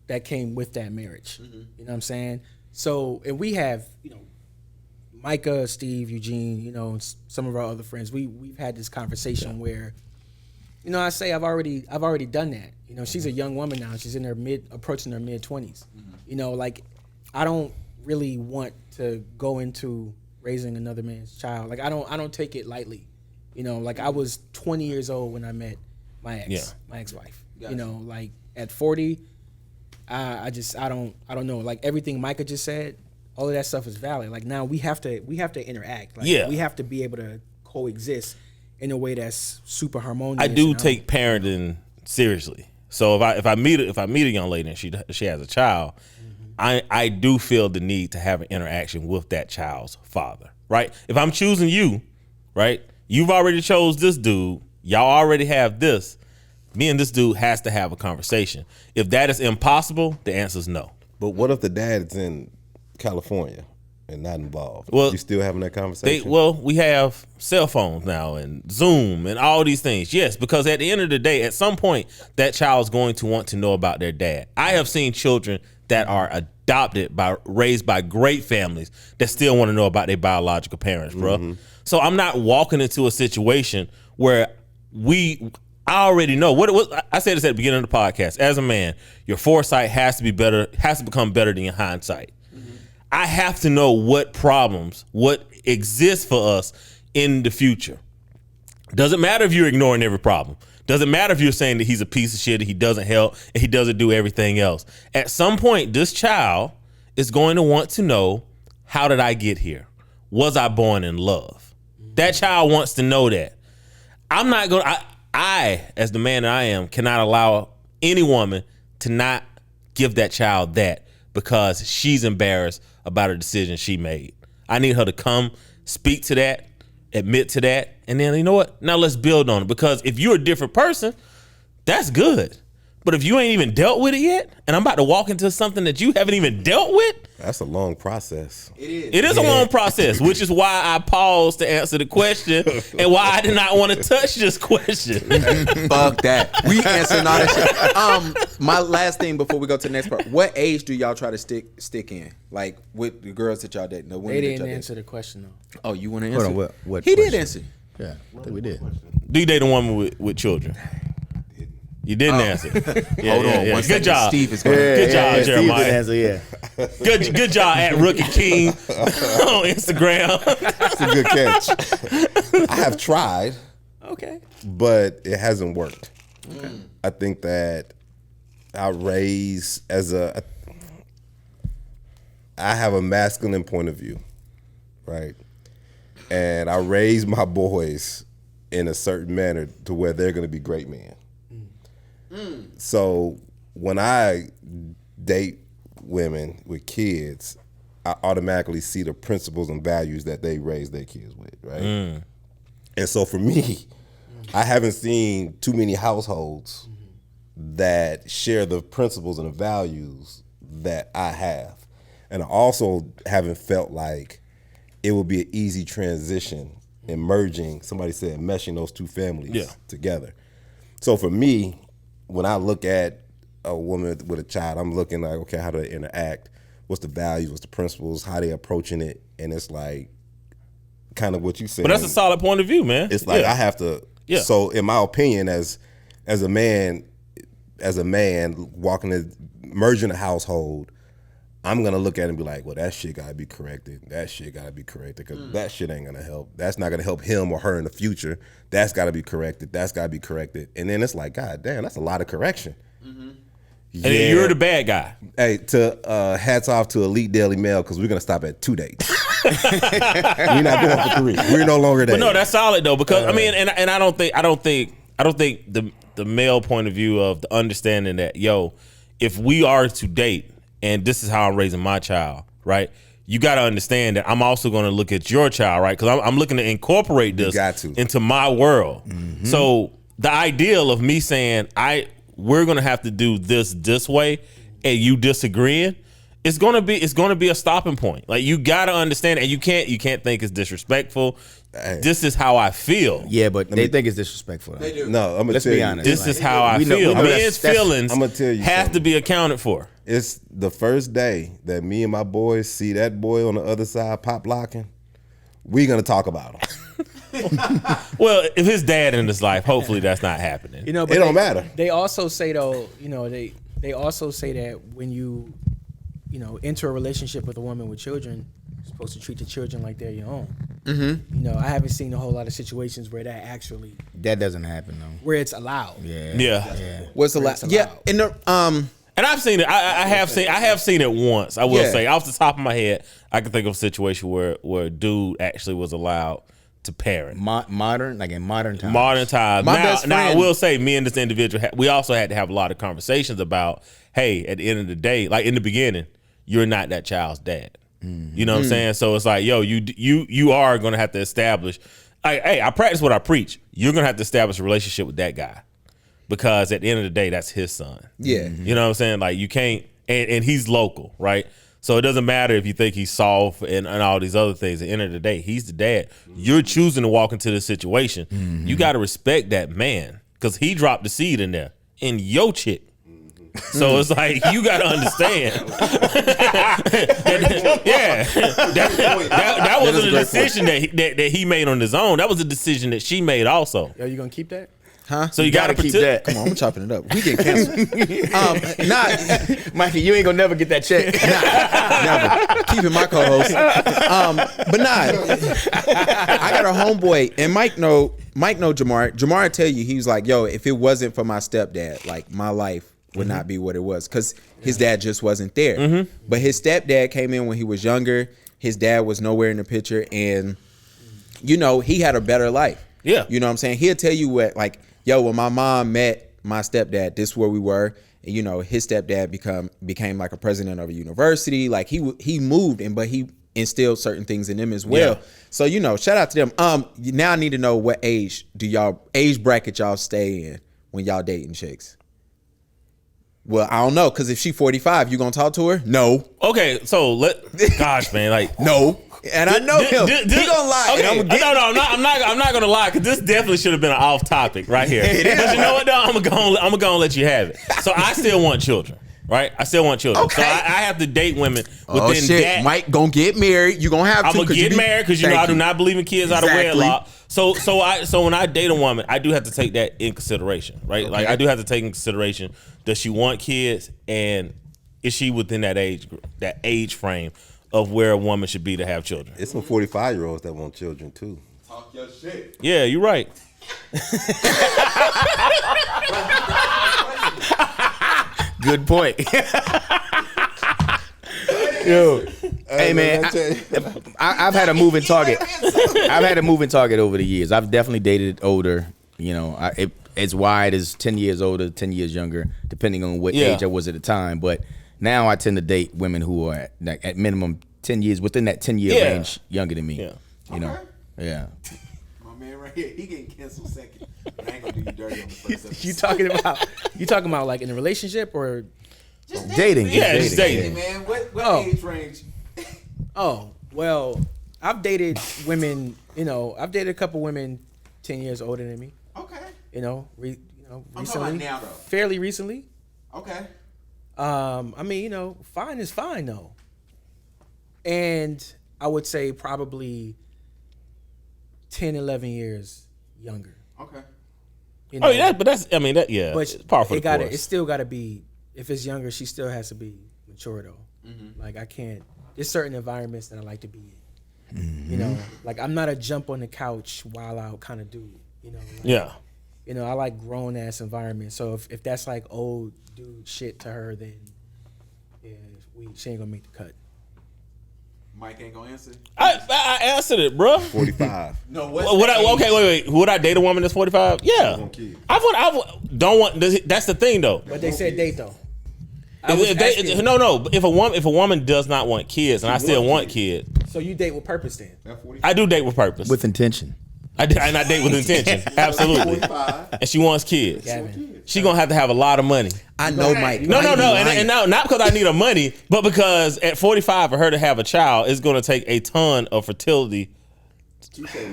that came with that marriage. You know what I'm saying? So and we have you know Micah, Steve, Eugene, you know, and some of our other friends. We've had this conversation where. You know, I say I've already done that. You know, she's a young woman now. She's in her approaching her mid 20s. You know, like I don't really want to go into raising another man's child. Like I don't take it lightly. You know, like I was 20 years old when I met my ex-wife. Gotcha. You know, like at 40, I don't know. Like everything Micah just said, all of that stuff is valid. Like now we have to interact. Like we have to be able to coexist in a way that's super harmonious. I do take parenting seriously. So if I meet a young lady and she has a child, I do feel the need to have an interaction with that child's father, right? If I'm choosing you, right? You've already chose this dude. Y'all already have this. me and this dude has to have a conversation. If that is impossible, the answer is no. But what if the dad's in California and not involved? Well, you still having that conversation? We have cell phones now and Zoom and all these things. Yes, because at the end of the day, at some point, that child's going to want to know about their dad. I have seen children that are raised by great families that still want to know about their biological parents, bro. So I'm not walking into a situation where I already know what I said this at the beginning of the podcast. As a man, your foresight has to be better, has to become better than your hindsight. I have to know what exists for us in the future. Doesn't matter if you're ignoring every problem. Doesn't matter if you're saying that he's a piece of shit, that he doesn't help, and he doesn't do everything else. At some point, this child is going to want to know, how did I get here? Was I born in love? That child wants to know that. I'm not going to, I, as the man that I am, cannot allow any woman to not give that child that because she's embarrassed about a decision she made. I need her to come, speak to that, admit to that, and then, you know what? Now let's build on it. Because if you're a different person, that's good. But if you ain't even dealt with it yet, and I'm about to walk into something that you haven't even dealt with, that's a long process. It is a long process, which is why I paused to answer the question and why I did not want to touch this question. Fuck that. We answering all that shit. My last thing before we go to the next part. What age do y'all try to stick in? Like with the girls that y'all date? The women They that didn't y'all answer the question though. Oh, you want to answer? Hold on, what He question? did answer. Yeah, I think we did. Do you date a woman with children? You didn't answer. Yeah, Hold on, 1 Good second. job. Steve is going. Good job, Steve did Jeremiah. answer, yeah. Good job at Rookie King on Instagram. That's a good catch. I have tried, Okay. but it hasn't worked. Okay. I think that I have a masculine point of view, right? And I raise my boys in a certain manner to where they're going to be great men. So when I date women with kids, I automatically see the principles and values that they raise their kids with, right? And so for me, I haven't seen too many households that share the principles and the values that I have. And I also haven't felt like it would be an easy transition in merging, somebody said meshing those two families together. So for me, when I look at a woman with a child, I'm looking like, okay, how do they interact? What's the values? What's the principles? How they approaching it? And it's like kind of what you said. But that's a solid point of view, man. It's like I have to. Yeah. So in my opinion, as a man merging a household, I'm gonna look at it and be like, well, that shit gotta be corrected. That shit gotta be corrected because that shit ain't gonna help. That's not gonna help him or her in the future. That's gotta be corrected. That's gotta be corrected. And then it's like, God damn, that's a lot of correction. And then you're the bad guy. Hey, hats off to Elite Daily Mail because we're gonna stop at 2 dates. We're not going for 3. We're no longer there. But no, that's solid though, because I mean, and I don't think the male point of view of the understanding that, yo, if we are to date and this is how I'm raising my child, right? You got to understand that I'm also going to look at your child, right? Because I'm looking to incorporate this into my world. So the ideal of me saying we're going to have to do this way, and you disagreeing, it's going to be a stopping point. Like, you got to understand, and you can't think it's disrespectful. This is how I feel. Yeah, but they think it's disrespectful. They do. No, I'm gonna Let's tell be you. honest. This is how I feel. I mean, his feelings I'm gonna tell you have something. to be accounted for. It's the first day that me and my boys see that boy on the other side pop locking. We're gonna talk about him. Well, if his dad in his life, hopefully that's not happening. You know, but It don't matter. They also say though, you know, they also say that when you enter a relationship with a woman with children, you're supposed to treat the children like they're your own. Mm-hmm. You know, I haven't seen a whole lot of situations where that doesn't happen though. where it's allowed. Yeah. What's the last? Yeah, in the And I've seen it. I have seen it once. I will say, off the top of my head, I can think of a situation where a dude actually was allowed to parent. Modern, like in modern times. Modern times. My best Now I friend- will say, me and this individual, we also had to have a lot of conversations about, hey, at the end of the day, like in the beginning, you're not that child's dad. You know what I'm saying? So it's like, yo, you are going to have to establish. Hey, I practice what I preach. You're going to have to establish a relationship with that guy. because at the end of the day, that's his son. Yeah. You know what I'm saying? Like you can't, and he's local, right? So it doesn't matter if you think he's soft and all these other things. At the end of the day, he's the dad. You're choosing to walk into this situation. You got to respect that man because he dropped the seed in there in your chick. So it's like you got to understand. that wasn't a decision that he made on his own. That was a decision that she made also. Yo, you gonna keep that? Huh? So you got to keep protect. that. Come on, I'm chopping it up. We get canceled. Mikey, you ain't gonna never get that check. Never. Keeping my co-host. But I got a homeboy, and Mike know Jamar. Jamar tell you, he was like, yo, if it wasn't for my stepdad, like my life would not be what it was, because his dad just wasn't there. But his stepdad came in when he was younger. His dad was nowhere in the picture, and you know, he had a better life. Yeah. You know what I'm saying? He'll tell you what, like, yo, when my mom met my stepdad, this is where we were. And, you know, his stepdad became like a president of a university. Like he moved, but he instilled certain things in them as well. Yeah. So, you know, shout out to them. Now I need to know what age bracket y'all stay in when y'all dating chicks. Well, I don't know, because if she 45, you gonna talk to her? No. Okay, so gosh, man, like No. And I know him. He gonna lie. Okay, And I'm not gonna lie, because this definitely should have been an off topic right here. But you know what, though? I'm gonna let you have it. So I still want children, right? I still want children. Okay. So I have to date women oh within shit, that. Mike gonna get married. You gonna have to. I'm gonna get married because you know I do not believe in kids out of Exactly. wedlock. So when I date a woman, I do have to take that in consideration, right? Like I do have to take in consideration, does she want kids, and is she within that age frame of where a woman should be to have children? It's some 45-year-olds that want children too. Talk your shit. Yeah, you're right. Good point. Yo, hey man, I've had a moving target. I've had a moving target over the years. I've definitely dated older. You know, as wide as 10 years older, 10 years younger, depending on what age I was at the time. But now I tend to date women who are at minimum 10 years, within that 10-year range, younger than me. Yeah. You know, yeah. My man right here, he getting canceled second. But I ain't gonna do you dirty on the first episode. You talking about like in a relationship or? Dating. Yeah, just dating. Hey man, what Oh. age range? Oh, well, I've dated women. You know, I've dated a couple women 10 years older than me. Okay. You know, I'm talking recently, about now, though. fairly recently. Okay. I mean, you know, fine is fine though. And I would say probably 10, 11 years younger. Okay. You know, Oh yeah, but that's yeah. but it's par for the course. it's still got to be. If it's younger, she still has to be mature though. Like I can't. There's certain environments that I like to be in. You know, like I'm not a jump on the couch while out kind of dude. You know. Like, Yeah. You know, I like grown ass environments. So if that's like old dude shit to her, then yeah, she ain't gonna make the cut. Mike ain't gonna answer. I answered it, bro. 45. No, Wait. Would I date a woman that's 45? Yeah. want kids. Don't want. That's the thing, though. But they said date though. If a woman does not want kids, and I still want kids, So you date with purpose then? I do date with purpose. With intention. I date with intention, absolutely. And she wants kids. Gavin. She gonna have to have a lot of money. I know Mike. No, Mike be and lying. not because I need her money, but because at 45 for her to have a child is gonna take a ton of fertility.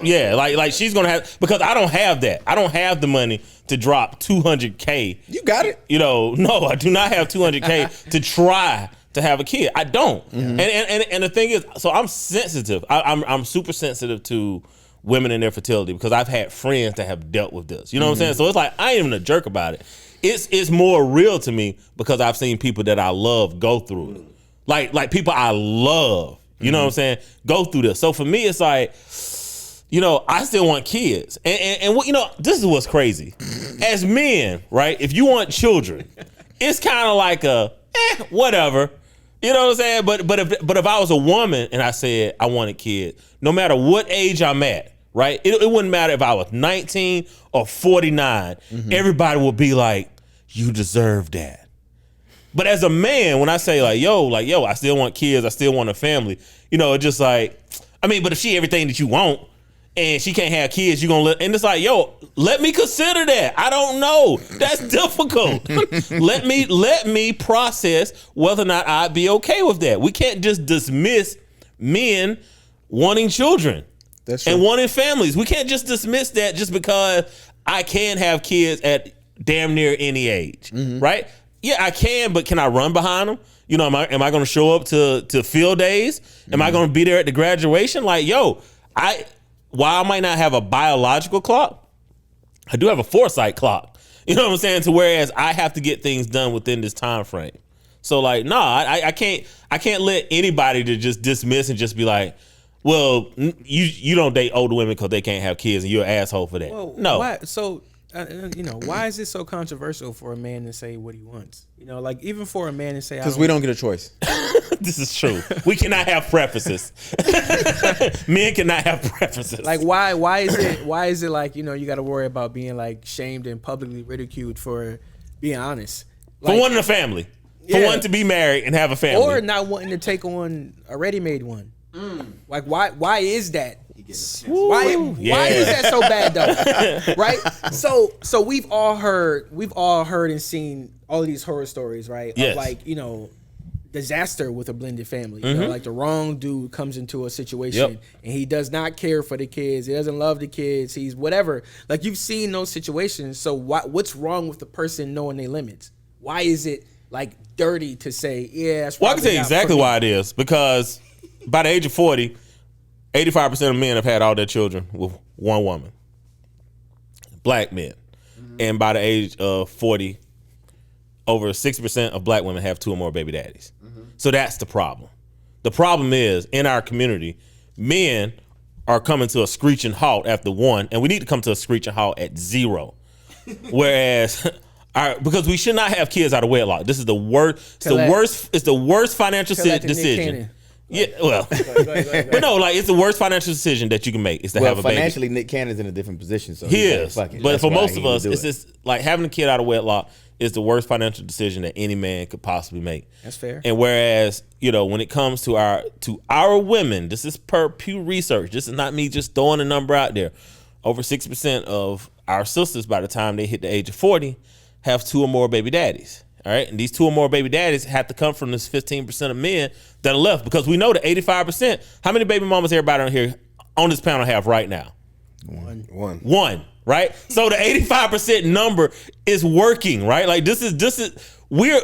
Yeah, like she's gonna have, because I don't have that. I don't have the money to drop $200K. You got it. You know, no, I do not have $200K to try to have a kid. I don't. And the thing is, so I'm sensitive. I'm super sensitive to women and their fertility because I've had friends that have dealt with this. You know what I'm saying? So it's like I ain't even a jerk about it. It's more real to me because I've seen people that I love go through it. Like people I love. You know what I'm saying? Go through this. So for me, it's like, you know, I still want kids. And what, you know, this is what's crazy. As men, right, if you want children, it's kind of like whatever. You know what I'm saying? But if I was a woman and I said I wanted kids, no matter what age I'm at, right, it wouldn't matter if I was 19 or 49. Everybody would be like, you deserve that. But as a man, when I say like, yo, I still want kids, I still want a family, you know, it's just like, I mean, but if she everything that you want, and she can't have kids, you gonna let, and it's like, yo, let me consider that. I don't know. That's difficult. let me process whether or not I'd be okay with that. We can't just dismiss men wanting children. That's true. And wanting families. We can't just dismiss that just because I can have kids at damn near any age, right? Yeah, I can, but can I run behind them? You know, am I going to show up to field days? Am I going to be there at the graduation? Like, yo, while I might not have a biological clock, I do have a foresight clock. You know what I'm saying? To whereas I have to get things done within this time frame. So like, I can't let anybody to just dismiss and just be like, well, you don't date older women because they can't have kids and you're an asshole for that. Well, no. why, so, why is it so controversial for a man to say what he wants? You know, like even for a man to say, Because we don't get a choice. This is true. We cannot have preferences. Men cannot have preferences. Like why is it like, you got to worry about being like shamed and publicly ridiculed for being honest? Like, for wanting a family. For wanting to be married and have a family. Or not wanting to take on a ready-made one. Like why is that? Why is that so bad though? Right? So we've all heard and seen all of these horror stories, right? Yes. Of like, disaster with a blended family. You know, like the wrong dude comes into a situation and he does not care for the kids. He doesn't love the kids. He's whatever. Like you've seen those situations. So what's wrong with the person knowing their limits? Why is it like dirty to say, yeah, that's well, I can tell you exactly why it is. Because by the age of 40, 85% of men have had all their children with one woman. Black men. And by the age of 40, over 6% of black women have 2 or more baby daddies. So that's the problem. The problem is, in our community, men are coming to a screeching halt after 1, and we need to come to a screeching halt at 0. Whereas, because we should not have kids out of wedlock. This is the worst. It's the worst financial decision. Yeah, well, go ahead. but no, like it's the worst financial decision that you can make is to have a baby. Financially, Nick Cannon's in a different position, so He is, fuck it. but That's for why most he of would us, do it's it. just like having a kid out of wedlock is the worst financial decision that any man could possibly make. That's fair. And whereas, when it comes to our women, this is per Pew Research. This is not me just throwing a number out there. Over 6% of our sisters, by the time they hit the age of 40, have 2 or more baby daddies. All right, and these 2 or more baby daddies have to come from this 15% of men that are left, because we know that 85%. How many baby mamas everybody on here on this panel have right now? One, right? So the 85% number is working, right? Like this is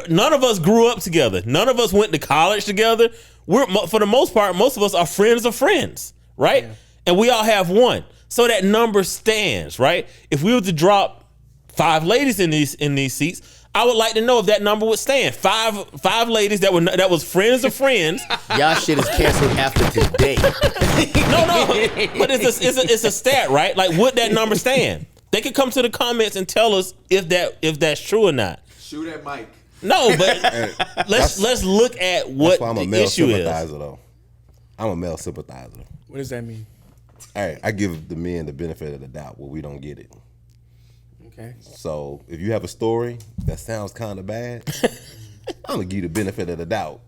none of us grew up together. None of us went to college together. For the most part, most of us are friends of friends, right? Yeah. And we all have one. So that number stands, right? If we were to drop 5 ladies in these seats, I would like to know if that number would stand. Five ladies that was friends of friends. Y'all shit is canceled after today. No, but it's a stat, right? Like, would that number stand? They could come to the comments and tell us if that's true or not. Shoot at Mike. No, but let's look at what I'm a the male issue sympathizer, is. though. I'm a male sympathizer. What does that mean? All right, I give the men the benefit of the doubt where we don't get it. Okay. So if you have a story that sounds kind of bad, I'm gonna give you the benefit of the doubt.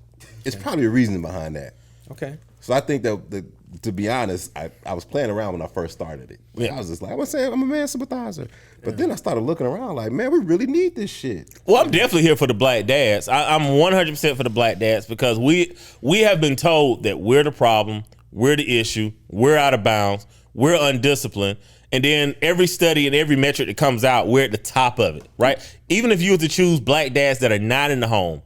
It's probably a reason behind that. Okay. So I think that to be honest, I was playing around when I first started it. Yeah. I was just like, I'm a man sympathizer. But then I started looking around like, man, we really need this shit. Well, I'm definitely here for the black dads. I'm 100% for the black dads, because we have been told that we're the problem, we're the issue, we're out of bounds, we're undisciplined. And then every study and every metric that comes out, we're at the top of it, right? Even if you were to choose black dads that are not in the home,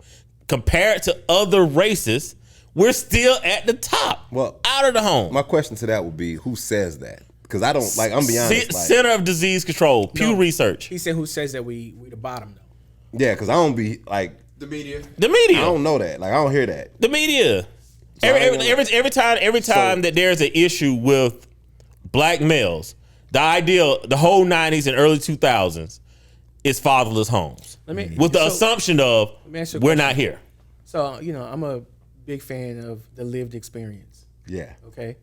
compared to other races, we're still at the top, out of the home. My question to that would be, who says that? Because I don't, I'm be honest. Center of Disease Control, Pew Research. He said, who says that we the bottom, though? Yeah, because I don't be like. The media. I don't know that. Like, I don't hear that. The media. So every time that there's an issue with black males, the whole 90s and early 2000s is fatherless homes. With the assumption of we're not here. So, I'm a big fan of the lived experience. Yeah. Okay.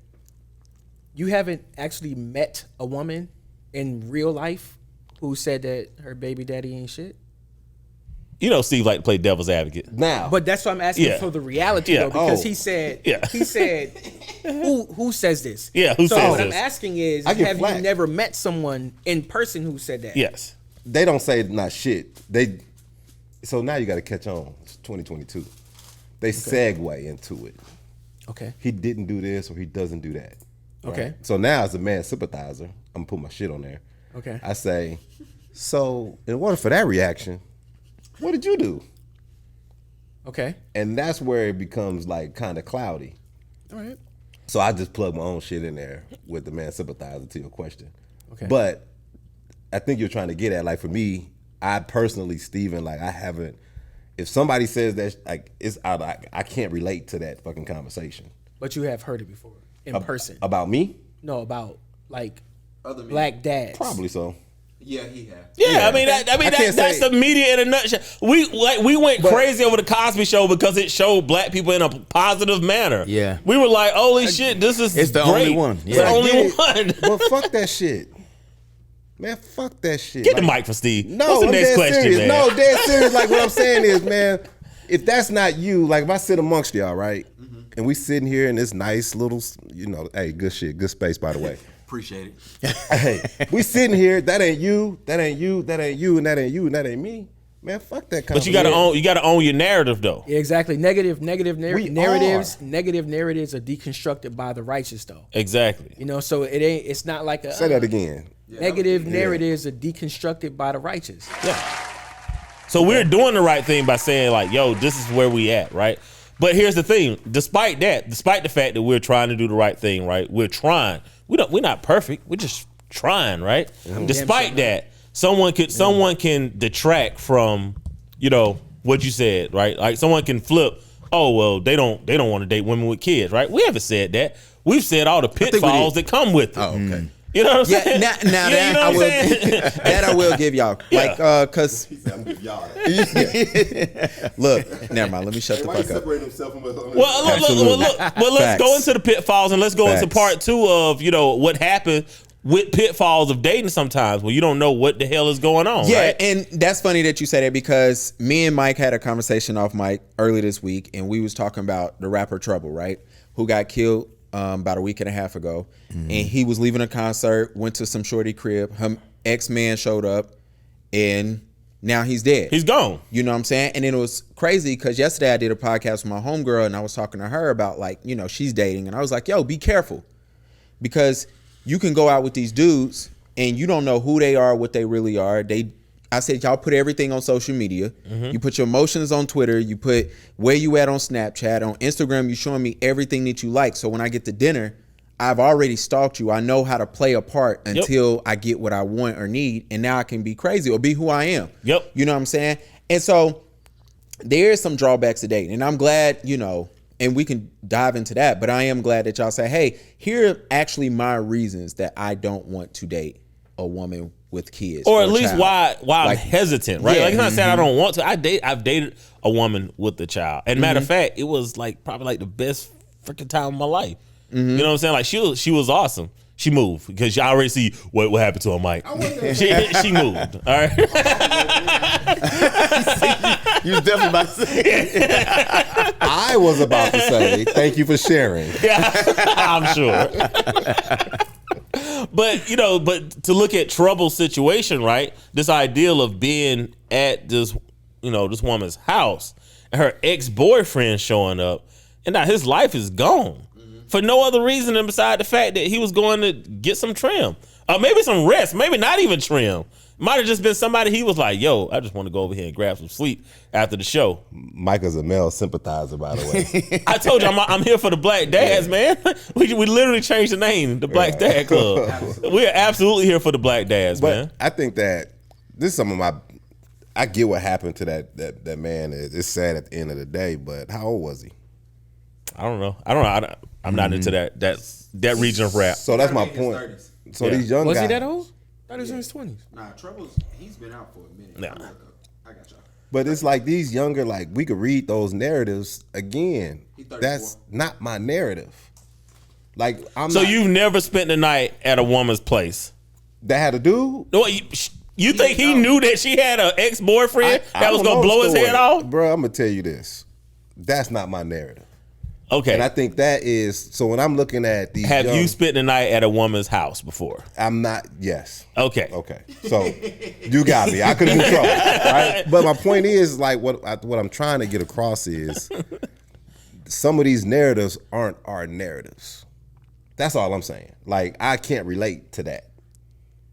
You haven't actually met a woman in real life who said that her baby daddy ain't shit? You know, Steve like to play devil's advocate. Now, But that's why I'm asking Yeah. for the reality Yeah. though, because Oh. he said, Yeah. who says this? Yeah, who so says what this? I'm asking is, I get have flack. you never met someone in person who said that? Yes. they don't say not shit. So now you got to catch on. It's 2022. They segue into it. Okay. He didn't do this or he doesn't do that. Okay. So now as a man sympathizer, I'm gonna put my shit on there. Okay. I say, so in order for that reaction, what did you do? Okay. And that's where it becomes like kind of cloudy. All right. So I just plug my own shit in there with the man sympathizer to your question. Okay. But I think you're trying to get at, like, for me, I personally, Steven, like, I haven't, if somebody says that, like, it's out, I can't relate to that fucking conversation. But you have heard it before in person. About me? No, about like Other men. black dads. Probably so. Yeah, he has. Yeah, I mean, can't that's say- the media in a nutshell. We went crazy over the Cosby Show because it showed black people in a positive manner. Yeah. We were like, holy shit, this is It's the great. only one. It's Yeah. the I only get it, one. But fuck that shit. Man, fuck that shit. Get the Like, mic for Steve. No, What's the I'm next dead question, serious. man? No, dead serious. Like, what I'm saying is, man, if that's not you, like, if I sit amongst y'all, right, and we sitting here in this nice little, you know, hey, good shit, good space, by the way. Appreciate it. Hey, we sitting here, that ain't you, that ain't you, that ain't you, and that ain't you, and that ain't me. Man, fuck that. But you gotta own your narrative though. Yeah, exactly. Negative We narratives. Negative narratives are deconstructed by the righteous, though. Exactly. You know, so it ain't. It's not like a Say that again. negative narratives are deconstructed by the righteous. So we're doing the right thing by saying like, yo, this is where we at, right? But here's the thing, despite the fact that we're trying to do the right thing, right? We're trying. We're not perfect. We're just trying, right? Despite that, someone can detract from, you know, what you said, right? Like someone can flip, oh well, they don't want to date women with kids, right? We haven't said that. We've said all the pitfalls that come with it. Oh, okay. You know what I'm Yeah, saying? now You that know I what I'm will, saying? that I will give y'all. Yeah. Like, cause I'm gonna give y'all that. look, never mind. Let me shut the Why you fuck up. separating himself from us? Let's go into the pitfalls and let's go into Facts. part two of, you know, what happened with pitfalls of dating sometimes where you don't know what the hell is going on. Yeah, right? and that's funny that you said that because me and Mike had a conversation off mic early this week, and we was talking about the rapper Trouble, right? Who got killed about a week and a half ago, and he was leaving a concert, went to some shorty crib. Her ex-man showed up, and now he's dead. He's gone. You know what I'm saying? And then it was crazy because yesterday I did a podcast with my homegirl, and I was talking to her about, like, you know, she's dating, and I was like, yo, be careful, because you can go out with these dudes and you don't know who they are, what they really are. I said, y'all put everything on social media. You put your emotions on Twitter. You put where you at on Snapchat. On Instagram, you showing me everything that you like. So when I get to dinner, I've already stalked you. I know how to play a part until I get what I want or need. And now I can be crazy or be who I am. Yep. You know what I'm saying? And so there is some drawbacks to dating. And I'm glad, you know, and we can dive into that. But I am glad that y'all say, hey, here are actually my reasons that I don't want to date a woman with kids. Or at a least child. why I'm Like, hesitant, right? yeah. Like, it's not saying I don't want to. I've dated a woman with a child. And matter of fact, it was like probably like the best freaking time of my life. You know what I'm saying? Like she was awesome. She moved because you already see what happened to her, Mike. She moved. All right. You was definitely about to say. I was about to say, thank you for sharing. Yeah, I'm sure. But, you know, to look at Trouble's situation, right? This ideal of being at this, you know, this woman's house and her ex-boyfriend showing up, and now his life is gone for no other reason than beside the fact that he was going to get some trim. Maybe some rest, maybe not even trim. Might have just been somebody he was like, yo, I just want to go over here and grab some sleep after the show. Mike is a male sympathizer, by the way. I told you I'm here for the Black Dads, man. We literally changed the name, the Black Dad Club. We're absolutely here for the Black Dads, But man. I think that this is some of my. I get what happened to that man. It's sad at the end of the day, but how old was he? I don't know. I'm not into that region of rap. So that's my point. So Yeah. these young Was guys. he that old? I thought he was in his 20s. Nah, he's been out for a minute. Nah. I got y'all. But it's like these younger, like we could read those narratives again. He 34. That's not my narrative. Like I'm. So not, you've never spent the night at a woman's place? that had a dude. No, You think he knew that she had an ex-boyfriend that was gonna blow his head off? Bro, I'm gonna tell you this. That's not my narrative. Okay. And I think that is, so when I'm looking at these Have you spent the night at a woman's house before? I'm not, yes. Okay. Okay. So you got me. I could have been in trouble. Right? But my point is, like, what I'm trying to get across is some of these narratives aren't our narratives. That's all I'm saying. Like, I can't relate to that.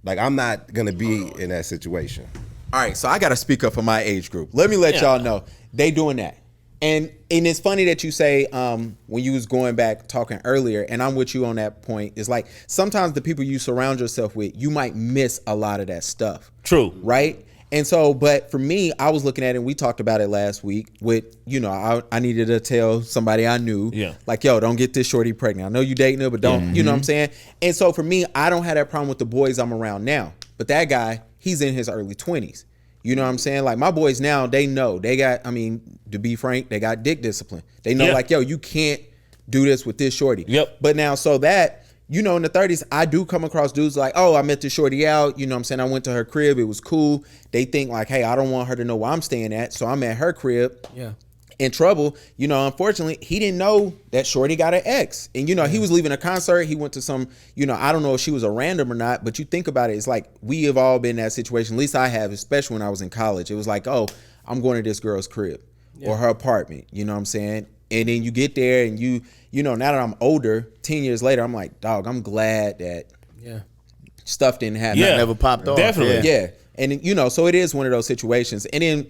Like, I'm not gonna be in that situation. All right, so I got to speak up for my age group. Let me let y'all know they doing that, and it's funny that you say when you was going back talking earlier, and I'm with you on that point. It's like sometimes the people you surround yourself with, you might miss a lot of that stuff. True. Right. And so, but for me, I was looking at it, and we talked about it last week with, I needed to tell somebody I knew, like, yo, don't get this shorty pregnant. I know you dating her, but don't, you know what I'm saying? And so for me, I don't have that problem with the boys I'm around now. But that guy, he's in his early 20s. You know what I'm saying? Like my boys now, they know. They got, to be frank, they got dick discipline. They know like, yo, you can't do this with this shorty. Yep. But now, so that, in the 30s, I do come across dudes like, oh, I met this shorty out. You know what I'm saying? I went to her crib. It was cool. They think like, hey, I don't want her to know where I'm staying at. So I'm at her crib. Yeah. In trouble. Unfortunately, he didn't know that shorty got an ex. And, he was leaving a concert. He went to some, I don't know if she was a random or not, but you think about it. It's like we have all been in that situation. At least I have, especially when I was in college. It was like, oh, I'm going to this girl's crib or her apartment. You know what I'm saying? And then you get there and now that I'm older, 10 years later, I'm like, dog, I'm glad that stuff didn't happen. Yeah. Never popped off. Definitely. Yeah. And, so it is one of those situations. And then,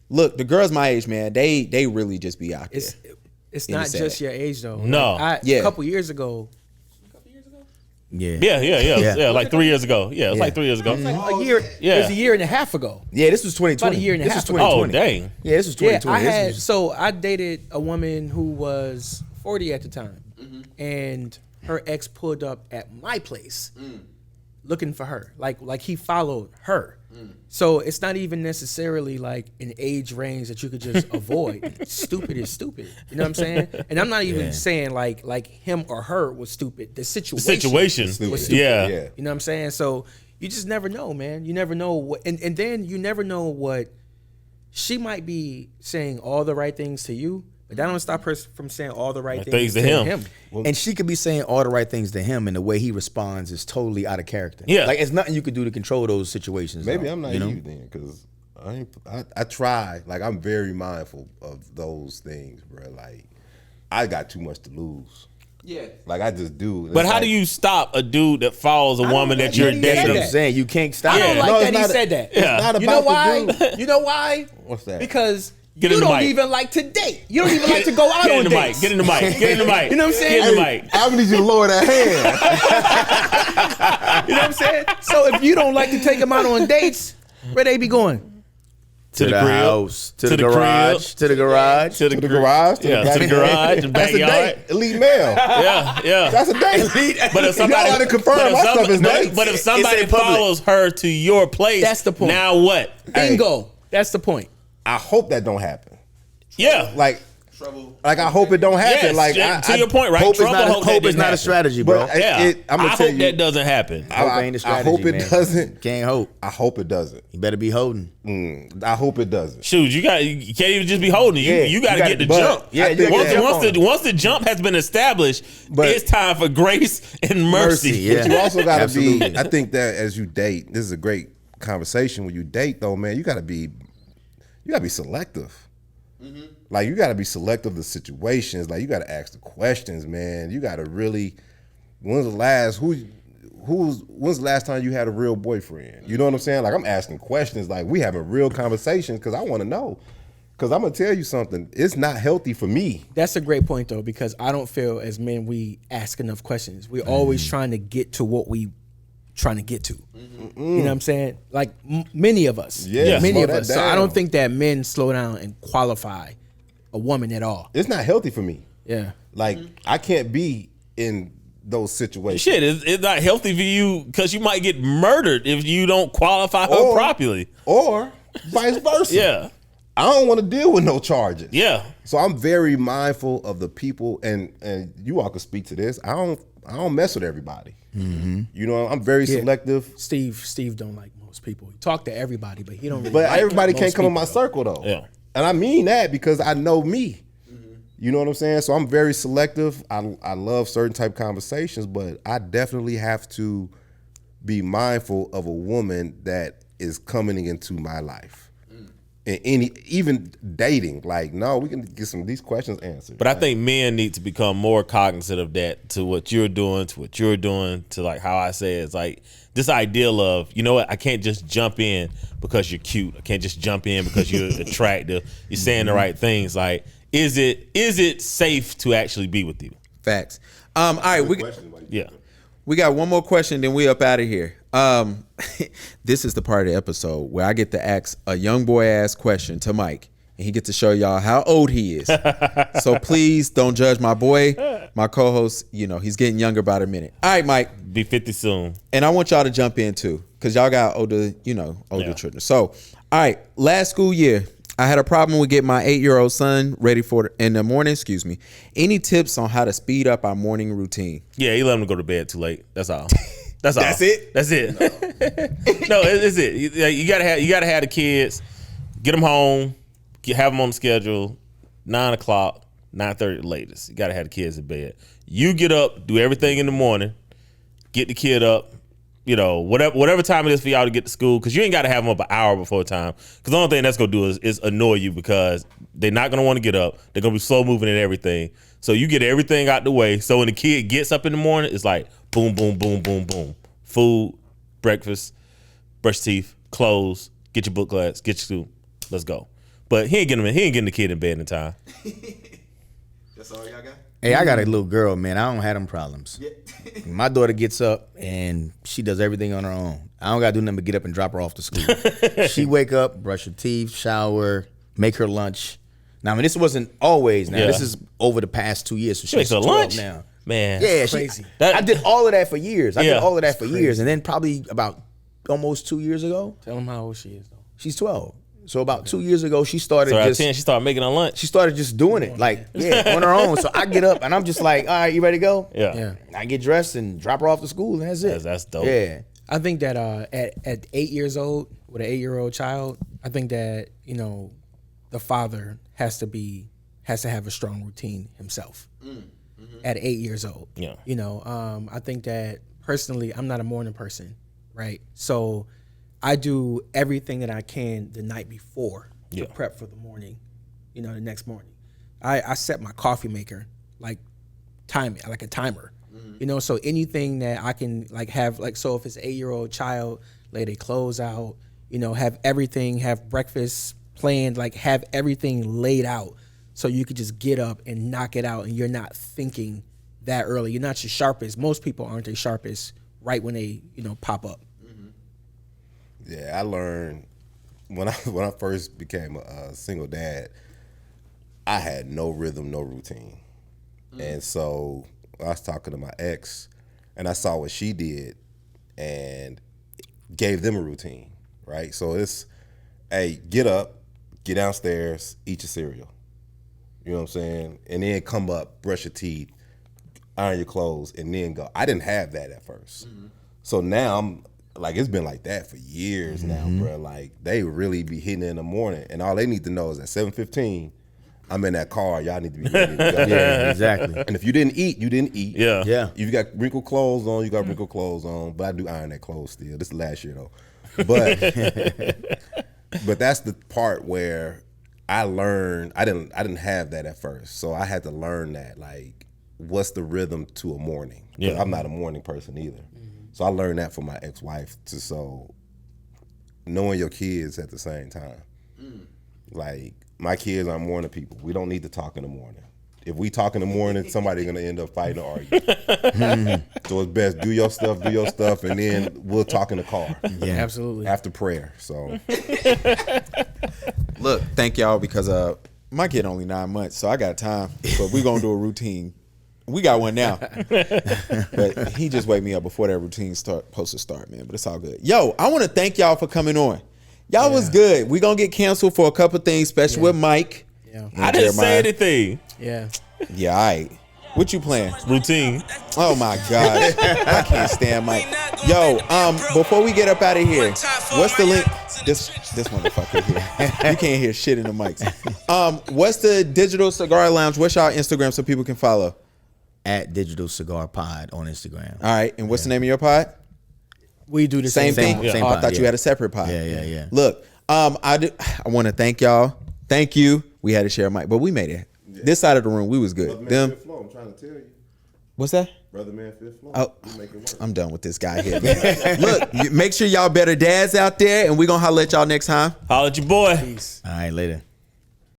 look, the girls my age, man, they really just be out there. It's not just your age, though. No. A couple years ago. Yeah. Like 3 years ago. Yeah, it was like 3 years ago. A year. Yeah. It was a year and a half ago. Yeah, this was 2020. About a year and a half This was ago. 2020. Oh, dang. Yeah, this was 2020. Yeah, I dated a woman who was 40 at the time, and her ex pulled up at my place looking for her. Like he followed her. So it's not even necessarily like an age range that you could just avoid. Stupid is stupid. You know what I'm saying? And I'm not even saying like him or her was stupid. The situation was stupid. Yeah. You know what I'm saying? So you just never know, man. You never know what, and then you never know what she might be saying all the right things to you, but that don't stop her from saying all the right things to him. And she could be saying all the right things to him, and the way he responds is totally out of character. Yeah. Like, it's nothing you could do to control those situations. Maybe though, I'm naive then, because I try. Like, I'm very mindful of those things, bro. Like, I got too much to lose. Yeah. Like, I just do. But how do you stop a dude that follows a woman that you're That's what dating? I'm saying. You can't stop. I don't like No, that it's he not said that. Yeah. It's not You know about why? the dude. You know why? What's that? Because Get you in the don't mic. even like to date. You don't even like to go out Get on in the dates. mic. Get in the mic. Get in the mic. You know what I'm saying? Get in the mic. I need you to lower that hand. You know what I'm saying? So if you don't like to take them out on dates, where they be going? To the crib. house, to the crib. garage, to the garage. To the To the garage. Yeah, to the garage, the That's a backyard. date. Elite male. Yeah. That's a date. But if somebody Y'all gotta confirm but if my stuff is somebody- dates. But if somebody It's in public. follows her to your place, That's the point. Now what? Bingo. That's the point. I hope that don't happen. Yeah. Like I hope it don't happen. Yes, like to your point, right? Hope is Trouble not, hope that hope is didn't not a happen. strategy, bro. But Yeah. I'm I gonna tell hope you, that doesn't happen. Hope ain't a I strategy, hope it man. doesn't. Can't hope. I hope it doesn't. You better be holding. I hope it doesn't. Shoot, you can't even just be holding. You Yeah, you got to you get the gotta- jump. yeah, you gotta once, get the jump once on the it. once the jump has been established, But- it's time for grace and mercy. Yeah. But you also got to be. Absolutely. I think that as you date, this is a great conversation. When you date, though, man, you got to be selective. Like, you got to be selective of the situations. Like, you got to ask the questions, man. You got to really. When's the last time you had a real boyfriend? You know what I'm saying? Like, I'm asking questions. Like, we having real conversations because I want to know. Because I'm gonna tell you something. It's not healthy for me. That's a great point, though, because I don't feel as men we ask enough questions. We're always trying to get to what we trying to get to. You know what I'm saying? Like many of us. Yeah, many slow of that us. So I down. don't think that men slow down and qualify a woman at all. It's not healthy for me. Yeah. Like, I can't be in those situations. Shit, it's not healthy for you because you might get murdered if you don't qualify her properly. Or vice versa. Yeah. I don't want to deal with no charges. Yeah. So I'm very mindful of the people, and you all can speak to this. I don't mess with everybody. You know, I'm very selective. Steve don't like most most people. He talk to everybody, but he don't really. But like everybody most can't come in people, my though. circle though. Yeah. And I mean that because I know me. You know what I'm saying? So I'm very selective. I love certain type of conversations, but I definitely have to be mindful of a woman that is coming into my life. And even dating, like, no, we can get some of these questions answered. But I think men need to become more cognizant of that, to what you're doing, to like how I say it's like this ideal of, you know what, I can't just jump in because you're cute. I can't just jump in because you're attractive. You're saying the right things. Like, is it safe to actually be with you? Facts. All right, we got one more question, then we up out of here. This is the part of the episode where I get to ask a young boy ass question to Mike, and he gets to show y'all how old he is. So please don't judge my boy, my co-host. You know, he's getting younger by the minute. All right, Mike. Be 50 soon. And I want y'all to jump in too, because y'all got older children. So, all right, last school year, I had a problem with getting my 8-year-old son ready for in the morning. Excuse me. Any tips on how to speed up our morning routine? Yeah, you let him go to bed too late. That's all. That's all. That's it? That's it. No, it's it. You gotta have the kids. Get them home. Have them on the schedule. 9 o'clock, 9:30 at the latest. You gotta have the kids in bed. You get up, do everything in the morning. Get the kid up. You know, whatever time it is for y'all to get to school, because you ain't got to have them up an hour before time. Because the only thing that's gonna do is annoy you, because they're not gonna want to get up. They're gonna be slow moving and everything. So you get everything out the way. So when the kid gets up in the morning, it's like boom, boom, boom, boom, boom. Food, breakfast, brush teeth, clothes, get your book class, get your school. Let's go. But he ain't getting the kid in bed in time. That's all y'all got? Hey, I got a little girl, man. I don't have them problems. My daughter gets up and she does everything on her own. I don't gotta do nothing but get up and drop her off to school. She wake up, brush her teeth, shower, make her lunch. Now, I mean, this wasn't always. Now, this is over the past 2 years. So She makes she's her 12 lunch now. Man, Yeah, crazy. I did all of that for years. I Yeah. did all of that for years, and then probably about almost 2 years ago, Tell him how old she is, though. she's 12. So about 2 years ago, she started So at just 10, she started making her lunch. she started just doing it, like, on her own. So I get up and I'm just like, all right, you ready to go? Yeah. I get dressed and drop her off to school, and that's it. That's dope. Yeah. I think that at 8 years old, with an 8-year-old child, I think that, you know, the father has to have a strong routine himself at 8 years old. Yeah. You know, I think that personally, I'm not a morning person, right? So I do everything that I can the night before to prep for the morning, you know, the next morning. I set my coffee maker, like a timer. You know, so anything that I can like have, like, so if it's an 8-year-old child, lay their clothes out, you know, have everything, have breakfast planned, like have everything laid out so you could just get up and knock it out and you're not thinking that early. You're not your sharpest. Most people aren't their sharpest right when they, you know, pop up. Yeah, I learned when I first became a single dad, I had no rhythm, no routine. And so I was talking to my ex, and I saw what she did and gave them a routine, right? So it's, hey, get up, get downstairs, eat your cereal. You know what I'm saying? And then come up, brush your teeth, iron your clothes, and then go. I didn't have that at first. So now I'm, like, it's been like that for years now, bro. Like, they really be hitting it in the morning, and all they need to know is at 7:15, I'm in that car. Y'all need to be ready to go. Yeah, exactly. And if you didn't eat, you didn't eat. Yeah. Yeah. If you got wrinkled clothes on, you got wrinkled clothes on. But I do iron that clothes still. This is last year, though. But but that's the part where I learned. I didn't have that at first, so I had to learn that. Like, what's the rhythm to a morning? 'Cause Yeah. I'm not a morning person either. So I learned that from my ex-wife. So knowing your kids at the same time. Like, my kids aren't morning people. We don't need to talk in the morning. If we talk in the morning, somebody's gonna end up fighting or arguing. So it's best do your stuff, and then we'll talk in the car. Yeah. Absolutely. After prayer. So Look, thank y'all, because my kid only 9 months, so I got time. But we're gonna do a routine. We got one now. But he just wake me up before that routine supposed to start, man. But it's all good. Yo, I want to thank y'all for coming on. Y'all was good. We gonna get canceled for a couple things, especially with Mike. Yeah. and I didn't say Jeremiah. anything. Yeah. Yeah, all right. What you playing? Routine. Oh my God, I can't stand Mike. Yo, before we get up out of here, what's the link? This motherfucker here. You can't hear shit in the mics. What's the Digital Cigar Lounge? What's y'all Instagram so people can follow? At Digital Cigar Pod on Instagram. All right, and what's the name of your pod? We do the Same same thing. thing. Same Oh, I pod, thought you yeah. had a separate pod. Yeah. Look, I want to thank y'all. Thank you. We had to share a mic, but we made it. This side of the room, we was good. Brother Man Them. Fifth Flow, I'm trying to tell you. What's that? Brother Man Fifth Flow. Oh, You make it work. I'm done with this guy here. Man. Look, make sure y'all better dads out there, and we gonna holler at y'all next time. Holla at your boy. Peace. All right, later.